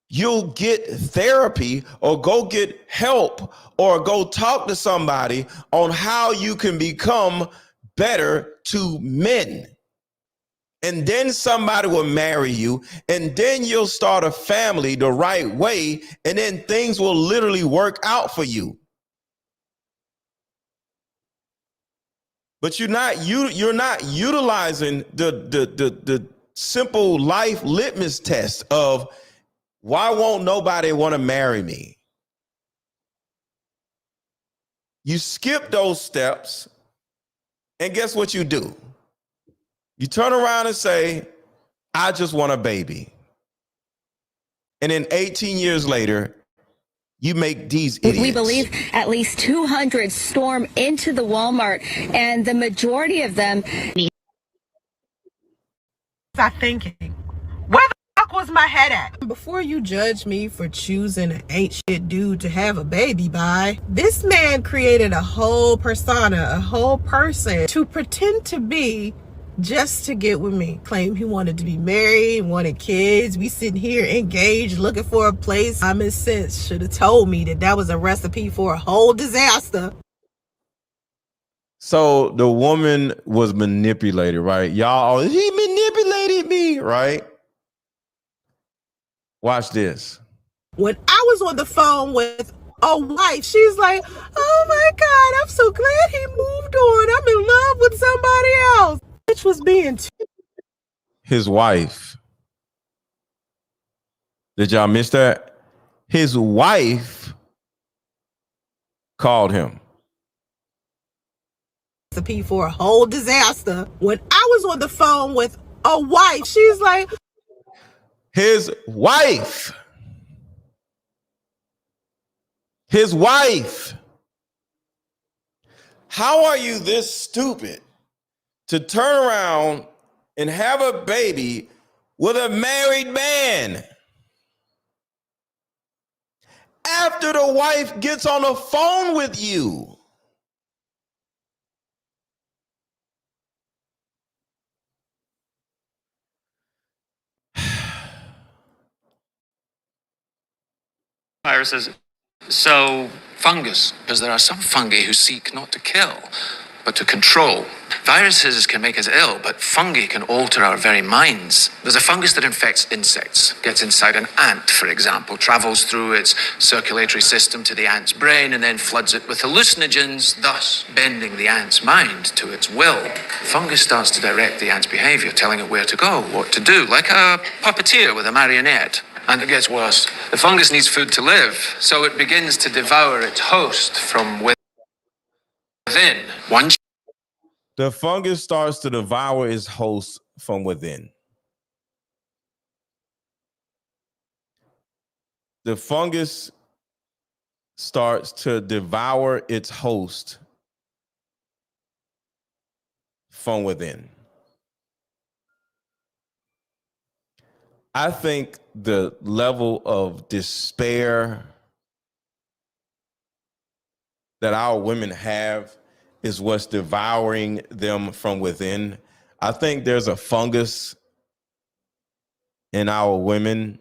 you'll get therapy or go get help or go talk to somebody on how you can become better to men. And then somebody will marry you, and then you'll start a family the right way, and then things will literally work out for you. But you're not utilizing the simple life litmus test of why won't nobody want to marry me? You skip those steps, and guess what you do? You turn around and say, I just want a baby. And then 18 years later, you make these idiots. We believe at least 200 storm into the Walmart, and the majority of them. I'm thinking, where the fuck was my head at? Before you judge me for choosing an ain't shit dude to have a baby by, this man created a whole persona, a whole person to pretend to be just to get with me. Claim he wanted to be married, wanted kids. We sitting here engaged, looking for a place. Common sense should have told me that that was a recipe for a whole disaster. So the woman was manipulated, right? Y'all, he manipulated me, right? Watch this. When I was on the phone with a wife, she's like, oh my God, I'm so glad he moved on. I'm in love with somebody else. Bitch was being His wife. Did y'all miss that? His wife called him. recipe for a whole disaster. When I was on the phone with a wife, she's like, his wife. His wife. How are you this stupid to turn around and have a baby with a married man after the wife gets on the phone with you? Viruses. So, fungus, because there are some fungi who seek not to kill, but to control. Viruses can make us ill, but fungi can alter our very minds. There's a fungus that infects insects, gets inside an ant, for example, travels through its circulatory system to the ant's brain, and then floods it with hallucinogens, thus bending the ant's mind to its will. Fungus starts to direct the ant's behavior, telling it where to go, what to do, like a puppeteer with a marionette. And it gets worse. The fungus needs food to live, so it begins to devour its host from within. The fungus starts to devour its host from within. The fungus starts to devour its host from within. I think the level of despair that our women have is what's devouring them from within. I think there's a fungus in our women,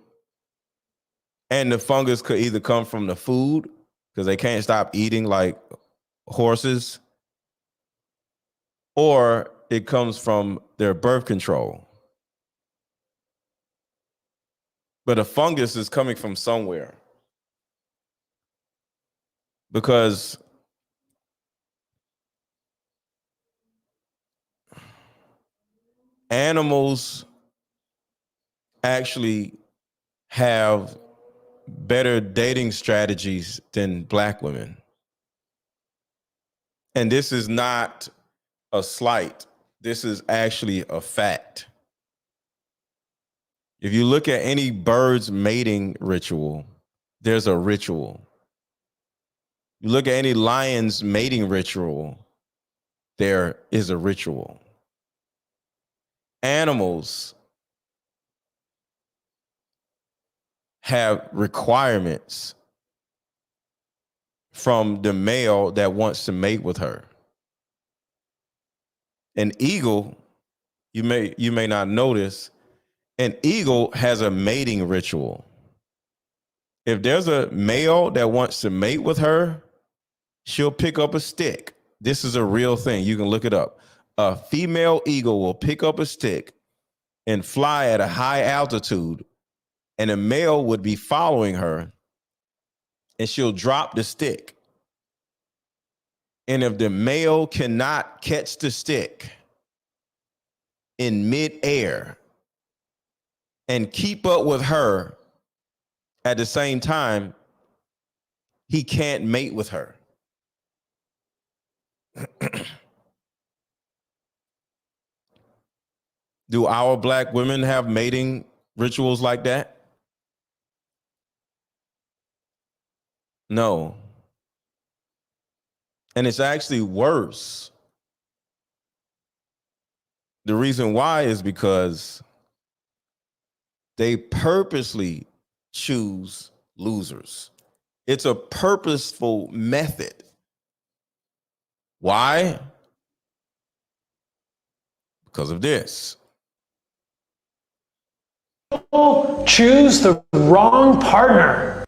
and the fungus could either come from the food because they can't stop eating like horses, or it comes from their birth control. But a fungus is coming from somewhere, because animals actually have better dating strategies than black women. And this is not a slight. This is actually a fact. If you look at any bird's mating ritual, there's a ritual. You look at any lion's mating ritual, there is a ritual. Animals have requirements from the male that wants to mate with her. An eagle, you may not notice, an eagle has a mating ritual. If there's a male that wants to mate with her, she'll pick up a stick. This is a real thing. You can look it up. A female eagle will pick up a stick and fly at a high altitude, and a male would be following her, and she'll drop the stick. And if the male cannot catch the stick in midair and keep up with her at the same time, he can't mate with her. Do our black women have mating rituals like that? No. And it's actually worse. The reason why is because they purposely choose losers. It's a purposeful method. Why? Because of this. Choose the wrong partner.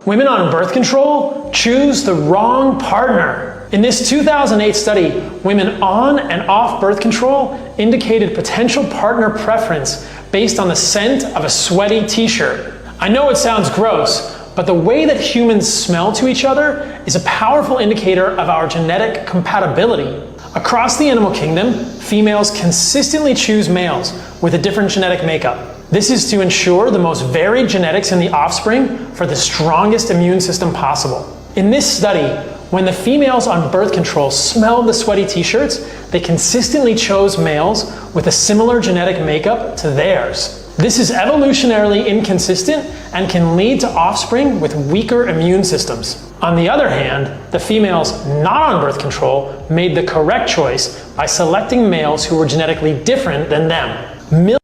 Women on birth control choose the wrong partner. In this 2008 study, women on and off birth control indicated potential partner preference based on the scent of a sweaty t-shirt. I know it sounds gross, but the way that humans smell to each other is a powerful indicator of our genetic compatibility. Across the animal kingdom, females consistently choose males with a different genetic makeup. This is to ensure the most varied genetics in the offspring for the strongest immune system possible. In this study, when the females on birth control smelled the sweaty t-shirts, they consistently chose males with a similar genetic makeup to theirs. This is evolutionarily inconsistent and can lead to offspring with weaker immune systems. On the other hand, the females not on birth control made the correct choice by selecting males who were genetically different than them.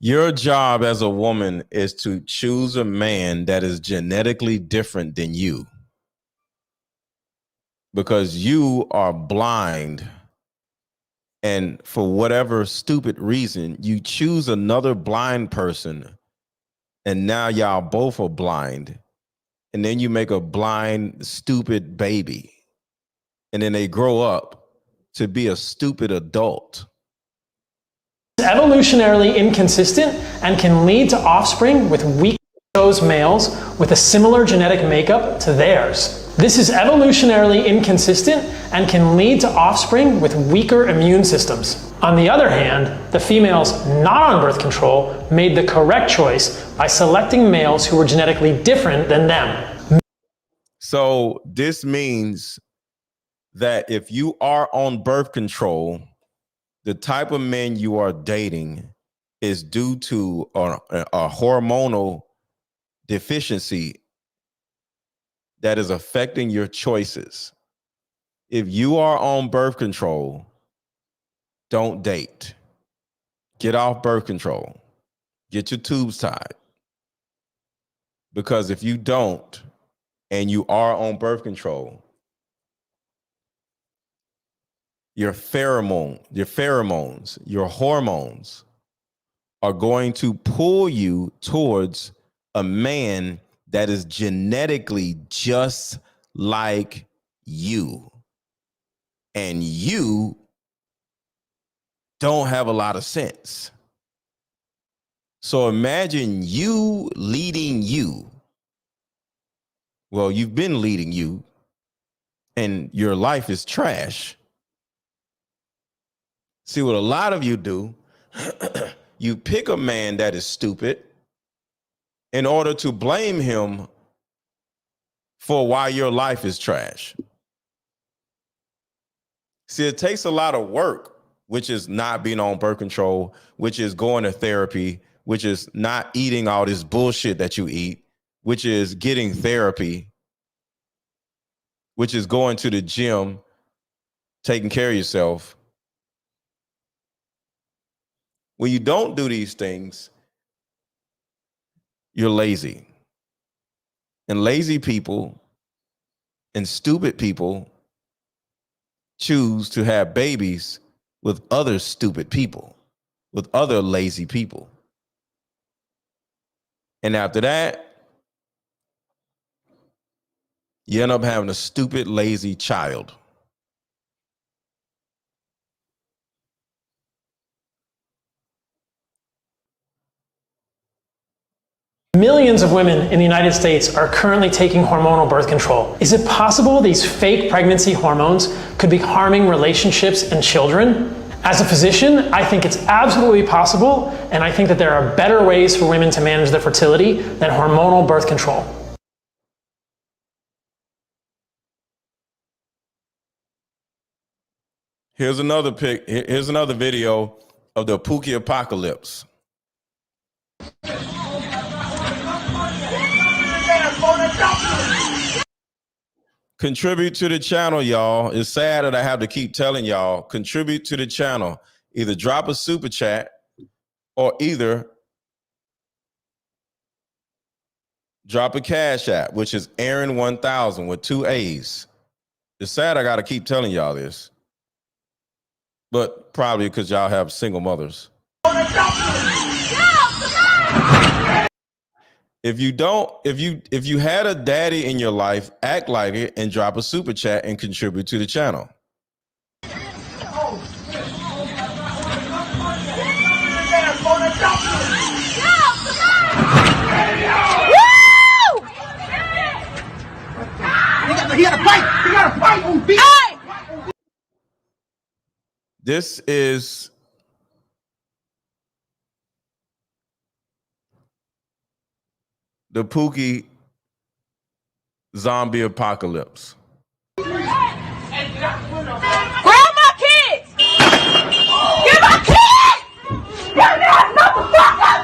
Your job as a woman is to choose a man that is genetically different than you. Because you are blind. And for whatever stupid reason, you choose another blind person. And now y'all both are blind. And then you make a blind, stupid baby. And then they grow up to be a stupid adult. Evolutionarily inconsistent and can lead to offspring with weak males with a similar genetic makeup to theirs. This is evolutionarily inconsistent and can lead to offspring with weaker immune systems. On the other hand, the females not on birth control made the correct choice by selecting males who were genetically different than them. So this means that if you are on birth control, the type of men you are dating is due to a hormonal deficiency that is affecting your choices. If you are on birth control, don't date. Get off birth control. Get your tubes tied. Because if you don't, and you are on birth control, your pheromones, your hormones are going to pull you towards a man that is genetically just like you. And you don't have a lot of sense. So imagine you leading you. Well, you've been leading you, and your life is trash. See, what a lot of you do, you pick a man that is stupid in order to blame him for why your life is trash. See, it takes a lot of work, which is not being on birth control, which is going to therapy, which is not eating all this bullshit that you eat, which is getting therapy, which is going to the gym, taking care of yourself. When you don't do these things, you're lazy. And lazy people and stupid people choose to have babies with other stupid people, with other lazy people. And after that, you end up having a stupid, lazy child. Millions of women in the United States are currently taking hormonal birth control. Is it possible these fake pregnancy hormones could be harming relationships and children? As a physician, I think it's absolutely possible, and I think that there are better ways for women to manage their fertility than hormonal birth control. Here's another video of the Pookie Apocalypse. Contribute to the channel, y'all. It's sad that I have to keep telling y'all, contribute to the channel. Either drop a super chat or either drop a cash app, which is Aaron 1000 with 2 A's. It's sad I got to keep telling y'all this, but probably because y'all have single mothers. If you had a daddy in your life, act like it and drop a super chat and contribute to the channel. He got a fight on beat. This is the Pookie zombie apocalypse. Grab my kids! Get my kids! Get that motherfucker!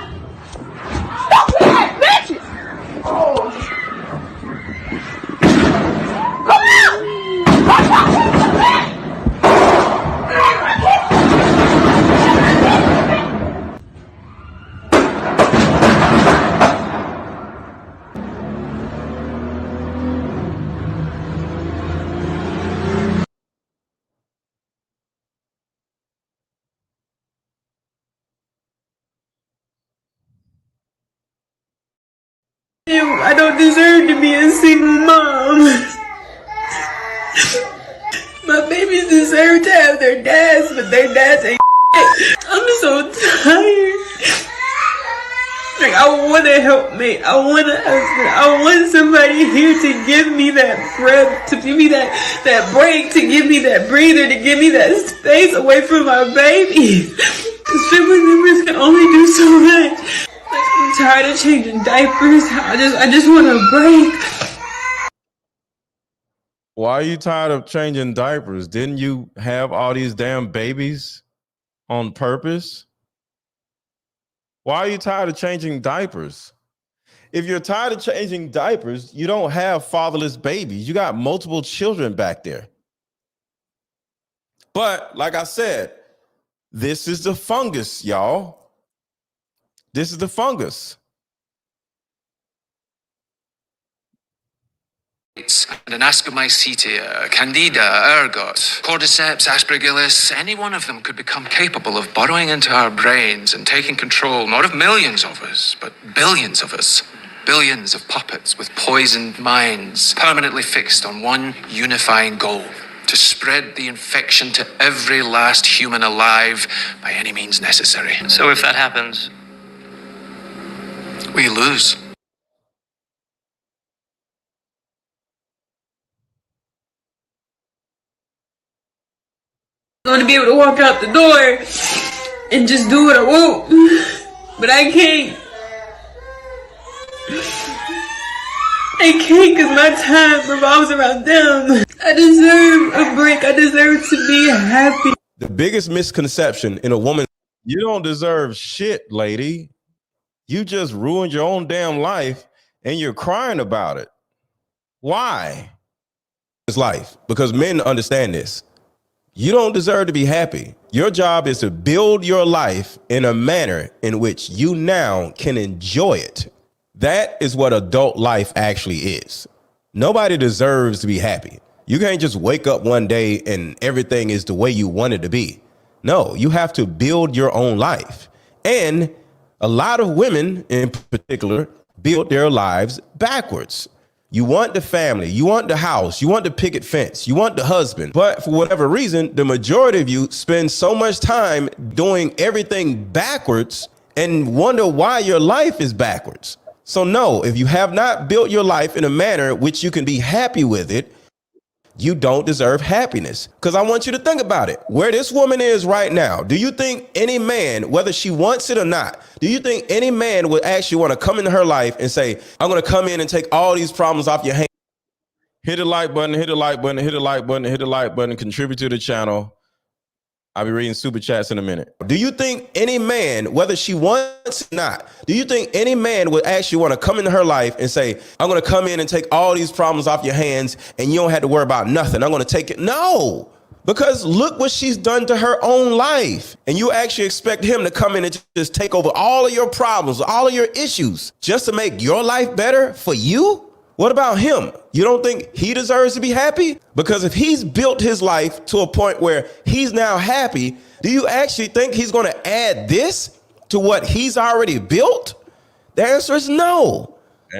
Stop that, bitches! Oh. Come out! Come out! I don't deserve to be a single mom. My babies deserve to have their dads, but their dads ain't shit. I'm so tired. Like, I want a helpmate. I want a husband. I want somebody here to give me that breath, to give me that break, to give me that breather, to give me that space away from my baby. Because family members can only do so much. I'm tired of changing diapers. I just want a break. Why are you tired of changing diapers? Didn't you have all these damn babies on purpose? Why are you tired of changing diapers? If you're tired of changing diapers, you don't have fatherless babies. You got multiple children back there. But like I said, this is the fungus, y'all. This is the fungus. And an Ascomycetia, Candida, ergot, Cordyceps, Aspergillus, any one of them could become capable of burrowing into our brains and taking control, not of millions of us, but billions of us. Billions of puppets with poisoned minds, permanently fixed on one unifying goal: to spread the infection to every last human alive by any means necessary. So if that happens, we lose. I want to be able to walk out the door and just do what I want, but I can't. I can't because my time revolves around them. I deserve a break. I deserve to be happy. The biggest misconception in a woman, you don't deserve shit, lady. You just ruined your own damn life and you're crying about it. Why? It's life, because men understand this. You don't deserve to be happy. Your job is to build your life in a manner in which you now can enjoy it. That is what adult life actually is. Nobody deserves to be happy. You can't just wake up one day and everything is the way you want it to be. No, you have to build your own life. And a lot of women in particular build their lives backwards. You want the family, you want the house, you want the picket fence, you want the husband. But for whatever reason, the majority of you spend so much time doing everything backwards and wonder why your life is backwards. So no, if you have not built your life in a manner which you can be happy with it, you don't deserve happiness. Because I want you to think about it. Where this woman is right now, do you think any man, whether she wants it or not, do you think any man would actually want to come into her life and say, I'm going to come in and take all these problems off your hands? Hit the like button, hit the like button, hit the like button, hit the like button, contribute to the channel. I'll be reading super chats in a minute. Do you think any man, whether she wants it or not, do you think any man would actually want to come into her life and say, I'm going to come in and take all these problems off your hands and you don't have to worry about nothing. I'm going to take it. No, because look what she's done to her own life. And you actually expect him to come in and just take over all of your problems, all of your issues, just to make your life better for you? What about him? You don't think he deserves to be happy? Because if he's built his life to a point where he's now happy, do you actually think he's going to add this to what he's already built? The answer is no.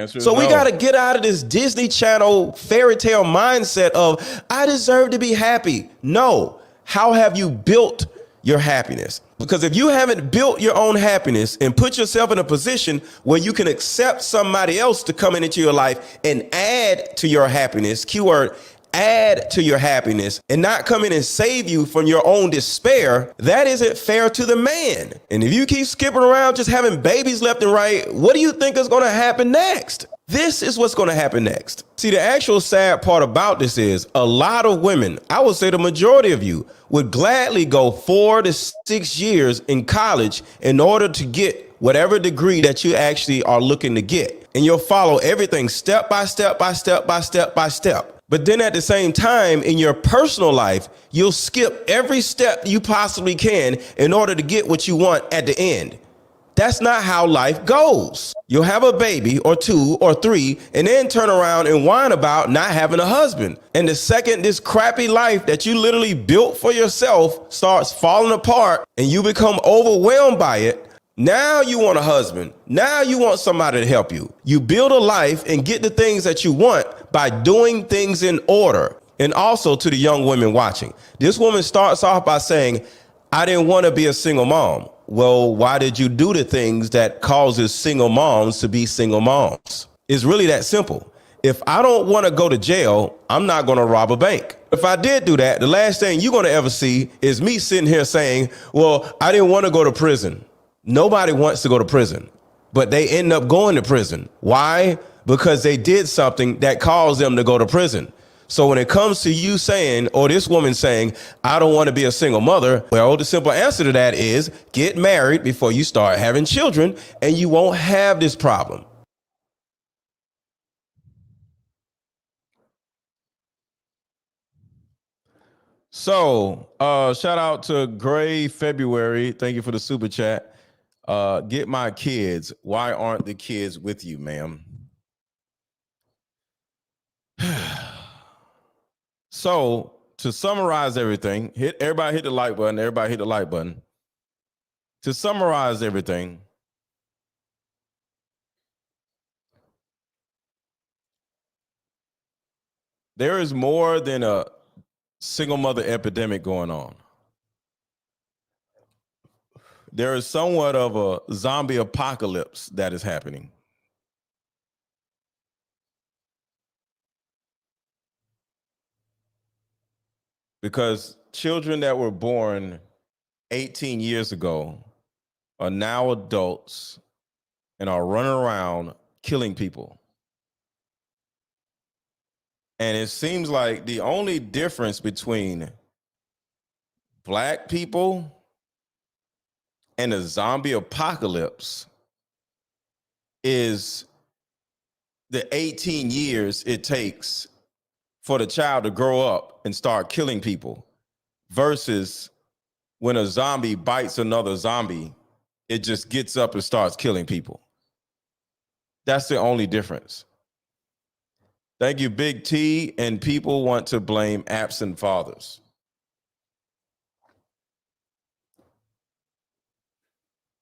So we got to get out of this Disney Channel fairy tale mindset of, I deserve to be happy. No. How have you built your happiness? Because if you haven't built your own happiness and put yourself in a position where you can accept somebody else to come into your life and add to your happiness, keyword, add to your happiness, and not come in and save you from your own despair, that isn't fair to the man. And if you keep skipping around just having babies left and right, what do you think is going to happen next? This is what's going to happen next. See, the actual sad part about this is a lot of women, I would say the majority of you, would gladly go 4 to 6 years in college in order to get whatever degree that you actually are looking to get. And you'll follow everything step by step by step by step by step. But then at the same time, in your personal life, you'll skip every step you possibly can in order to get what you want at the end. That's not how life goes. You'll have a baby or 2 or 3 and then turn around and whine about not having a husband. And the second this crappy life that you literally built for yourself starts falling apart and you become overwhelmed by it, now you want a husband. Now you want somebody to help you. You build a life and get the things that you want by doing things in order. And also to the young women watching, this woman starts off by saying, I didn't want to be a single mom. Well, why did you do the things that causes single moms to be single moms? It's really that simple. If I don't want to go to jail, I'm not going to rob a bank. If I did do that, the last thing you're going to ever see is me sitting here saying, well, I didn't want to go to prison. Nobody wants to go to prison, but they end up going to prison. Why? Because they did something that caused them to go to prison. So when it comes to you saying, or this woman saying, I don't want to be a single mother, well, the simple answer to that is get married before you start having children and you won't have this problem. So shout out to Gray February. Thank you for the super chat. Get my kids. Why aren't the kids with you, ma'am? So to summarize everything, everybody hit the like button. Everybody hit the like button. To summarize everything, there is more than a single mother epidemic going on. There is somewhat of a zombie apocalypse that is happening. Because children that were born 18 years ago are now adults and are running around killing people. And it seems like the only difference between black people and a zombie apocalypse is the 18 years it takes for the child to grow up and start killing people versus when a zombie bites another zombie, it just gets up and starts killing people. That's the only difference. Thank you, Big T. And people want to blame absent fathers.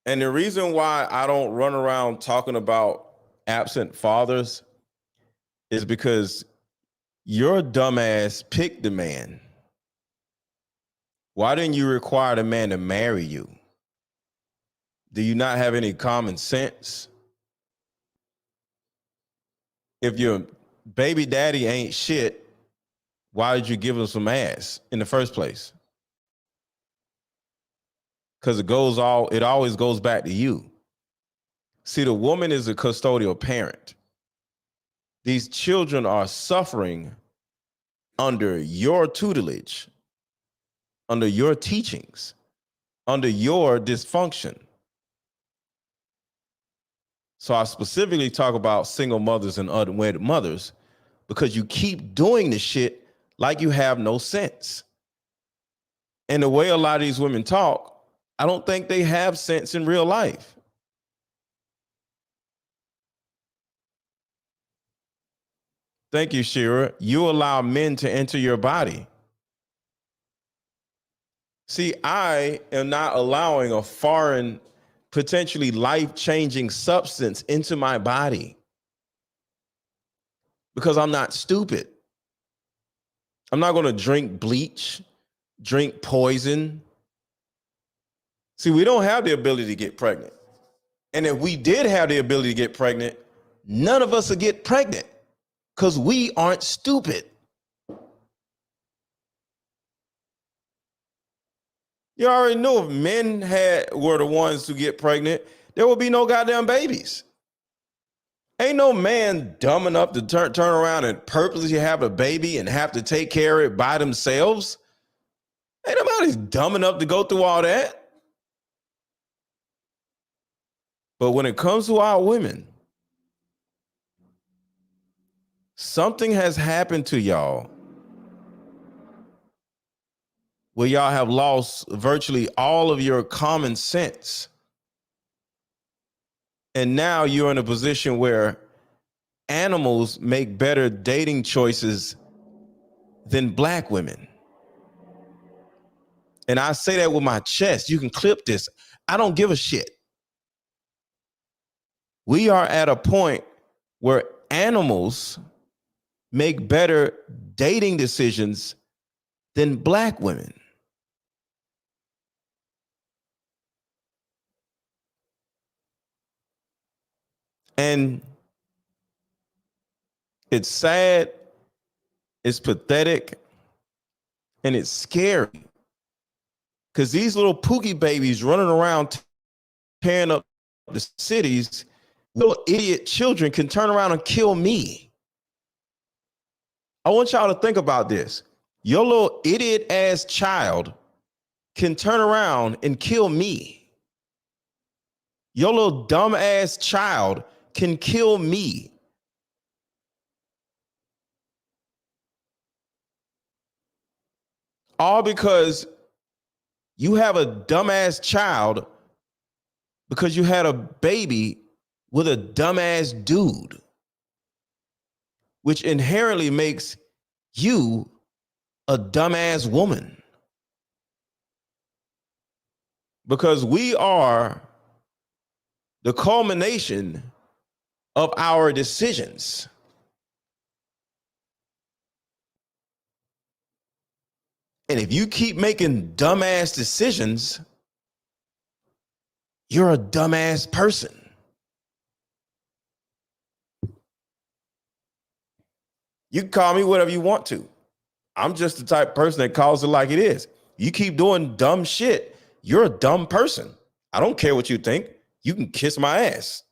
And the reason why I don't run around talking about absent fathers is because your dumbass picked the man. Why didn't you require the man to marry you? Do you not have any common sense? If your baby daddy ain't shit, why did you give him some ass in the first place? Because it always goes back to you. See, the woman is a custodial parent. These children are suffering under your tutelage, under your teachings, under your dysfunction. So I specifically talk about single mothers and unwedded mothers because you keep doing this shit like you have no sense. And the way a lot of these women talk, I don't think they have sense in real life. Thank you, Shira. You allow men to enter your body. See, I am not allowing a foreign, potentially life-changing substance into my body because I'm not stupid. I'm not going to drink bleach, drink poison. See, we don't have the ability to get pregnant. And if we did have the ability to get pregnant, none of us would get pregnant because we aren't stupid. You already know if men were the ones to get pregnant, there would be no goddamn babies. Ain't no man dumb enough to turn around and purposely have a baby and have to take care of it by themselves. Ain't nobody dumb enough to go through all that. But when it comes to our women, something has happened to y'all where y'all have lost virtually all of your common sense. And now you're in a position where animals make better dating choices than black women. And I say that with my chest. You can clip this. I don't give a shit. We are at a point where animals make better dating decisions than black women. And it's sad, it's pathetic, and it's scary. Because these little Pookie babies running around tearing up the cities, little idiot children can turn around and kill me. I want y'all to think about this. Your little idiot ass child can turn around and kill me. Your little dumb ass child can kill me. All because you have a dumbass child because you had a baby with a dumbass dude, which inherently makes you a dumbass woman. Because we are the culmination of our decisions. And if you keep making dumbass decisions, you're a dumbass person. You can call me whatever you want to. I'm just the type of person that calls it like it is. You keep doing dumb shit, you're a dumb person. I don't care what you think. You can kiss my ass.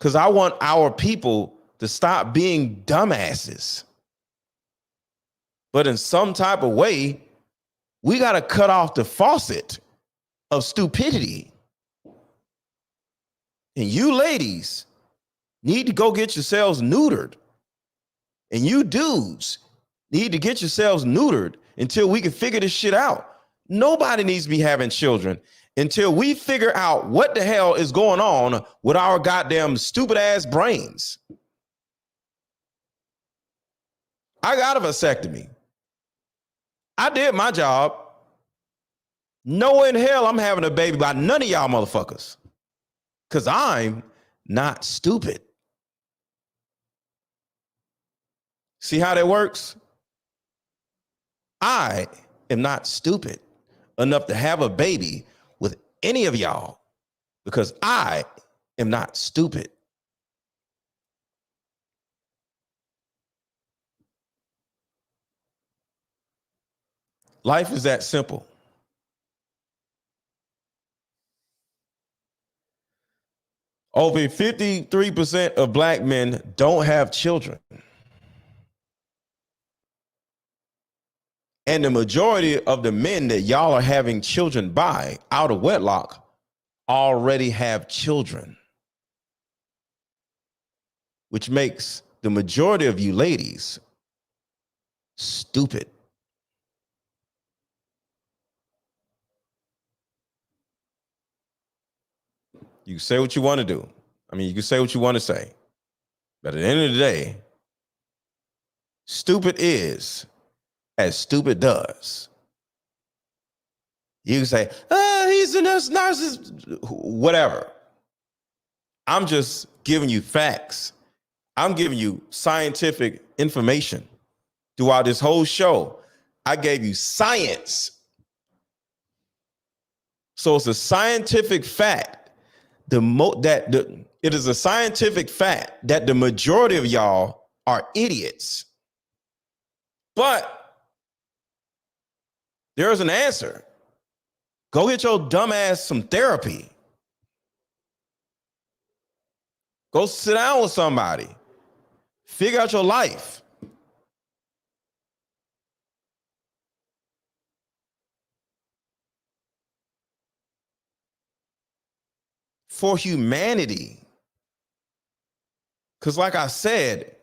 because I want our people to stop being dumbasses. But in some type of way, we got to cut off the faucet of stupidity. And you ladies need to go get yourselves neutered. And you dudes need to get yourselves neutered until we can figure this shit out. Nobody needs to be having children until we figure out what the hell is going on with our goddamn stupid ass brains. I got a vasectomy. I did my job. No in hell I'm having a baby by none of y'all motherfuckers. Because I'm not stupid. See how that works? I am not stupid enough to have a baby with any of y'all because I am not stupid. Life is that simple. Over 53% of black men don't have children. And the majority of the men that y'all are having children by out of wedlock already have children, which makes the majority of you ladies stupid. You can say what you want to do. I mean, you can say what you want to say. But at the end of the day, stupid is as stupid does. You can say, he's a narcissist, whatever. I'm just giving you facts. I'm giving you scientific information. Throughout this whole show, I gave you science. So it's a scientific fact. It is a scientific fact that the majority of y'all are idiots. But there's an answer. Go get your dumb ass some therapy. Go sit down with somebody. Figure out your life. For humanity. Because like I said,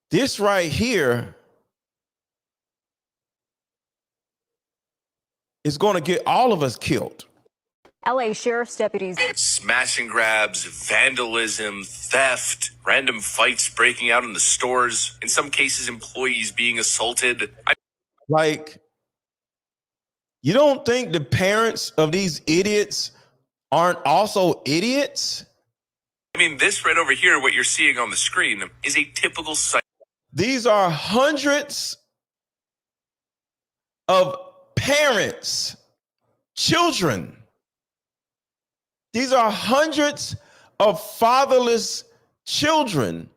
this right here is going to get all of us killed. LA sheriff's deputies. Smash and grabs, vandalism, theft, random fights breaking out in the stores, in some cases, employees being assaulted. Like, you don't think the parents of these idiots aren't also idiots? I mean, this right over here, what you're seeing on the screen, is a typical site. These are hundreds of parents, children. These are hundreds of fatherless children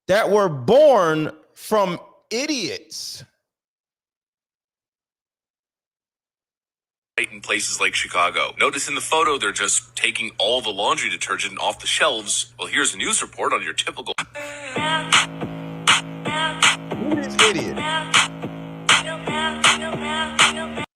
that were born from idiots. In places like Chicago. Notice in the photo, they're just taking all the laundry detergent off the shelves. Well, here's a news report on your typical. Idiot.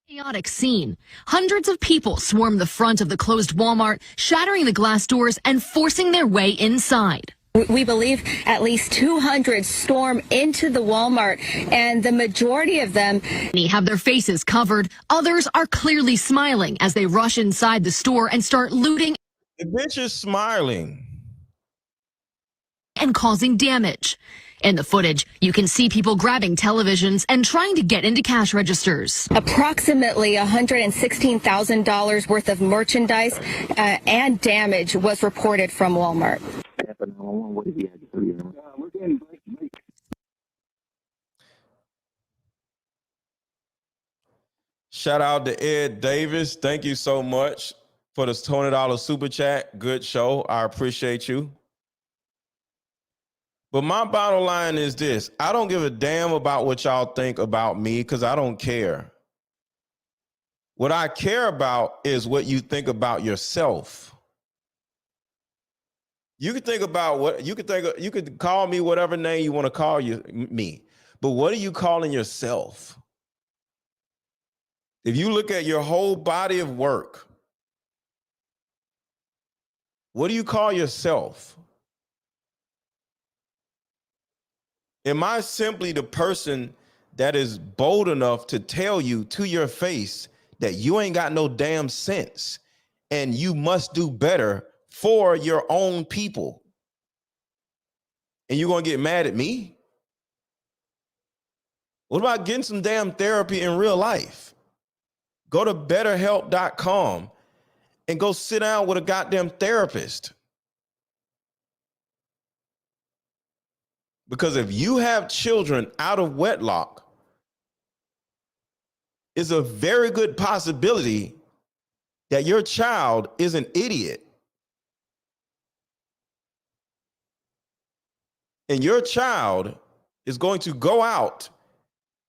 Chaotic scene. Hundreds of people swarm the front of the closed Walmart, shattering the glass doors and forcing their way inside. We believe at least 200 storm into the Walmart, and the majority of them have their faces covered. Others are clearly smiling as they rush inside the store and start looting. The bitch is smiling. And causing damage. In the footage, you can see people grabbing televisions and trying to get into cash registers. Approximately $116,000 worth of merchandise and damage was reported from Walmart. Shout out to Ed Davis. Thank you so much for this $20 super chat. Good show. I appreciate you. But my bottom line is this. I don't give a damn about what y'all think about me because I don't care. What I care about is what you think about yourself. You could think about what you could call me whatever name you want to call me. But what are you calling yourself? If you look at your whole body of work, what do you call yourself? Am I simply the person that is bold enough to tell you to your face that you ain't got no damn sense and you must do better for your own people? And you're going to get mad at me? What about getting some damn therapy in real life? Go to betterhelp.com and go sit down with a goddamn therapist. Because if you have children out of wedlock, it's a very good possibility that your child is an idiot. And your child is going to go out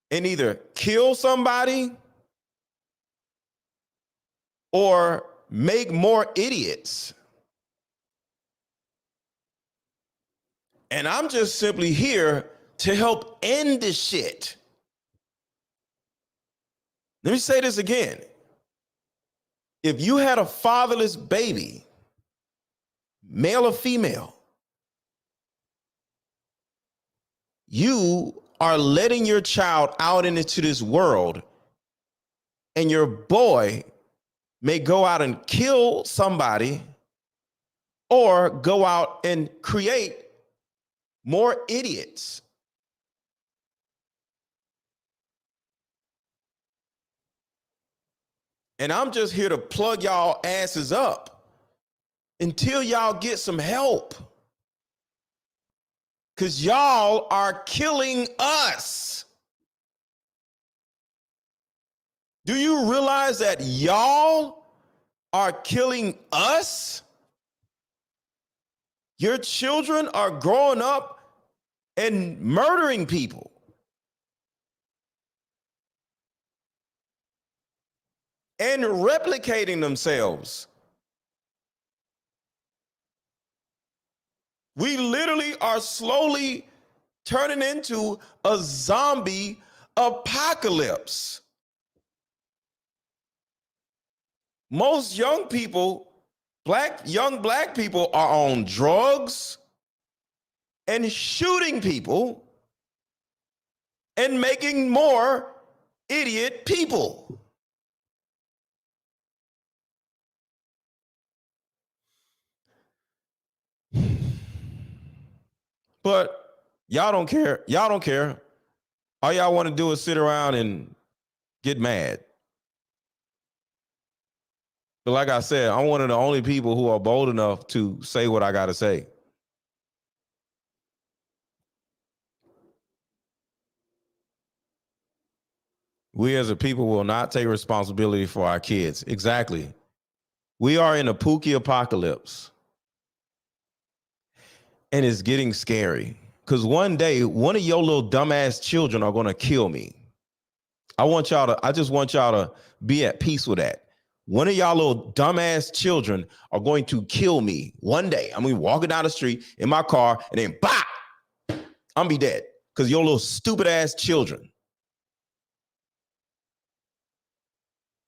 and either kill somebody or make more idiots. And I'm just simply here to help end this shit. Let me say this again. If you had a fatherless baby, male or female, you are letting your child out into this world, and your boy may go out and kill somebody or go out and create more idiots. And I'm just here to plug y'all asses up until y'all get some help. Because y'all are killing us. Do you realize that y'all are killing us? Your children are growing up and murdering people. And replicating themselves. We literally are slowly turning into a zombie apocalypse. Most young people, young black people, are on drugs and shooting people and making more idiot people. But y'all don't care. Y'all don't care. All y'all want to do is sit around and get mad. But like I said, I'm one of the only people who are bold enough to say what I got to say. We as a people will not take responsibility for our kids. Exactly. We are in a Pookie apocalypse. And it's getting scary. Because one day, one of your little dumbass children are going to kill me. I just want y'all to be at peace with that. One of y'all little dumbass children are going to kill me one day. I'm going to be walking down the street in my car and then bop, I'm going to be dead. Because your little stupid ass children.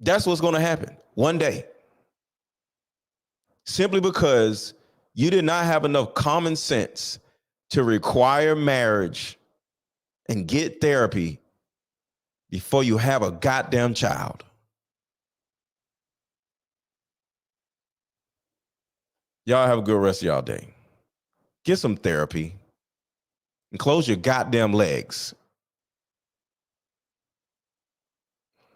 That's what's going to happen one day. Simply because you did not have enough common sense to require marriage and get therapy before you have a goddamn child. Y'all have a good rest of y'all day. Get some therapy and close your goddamn legs.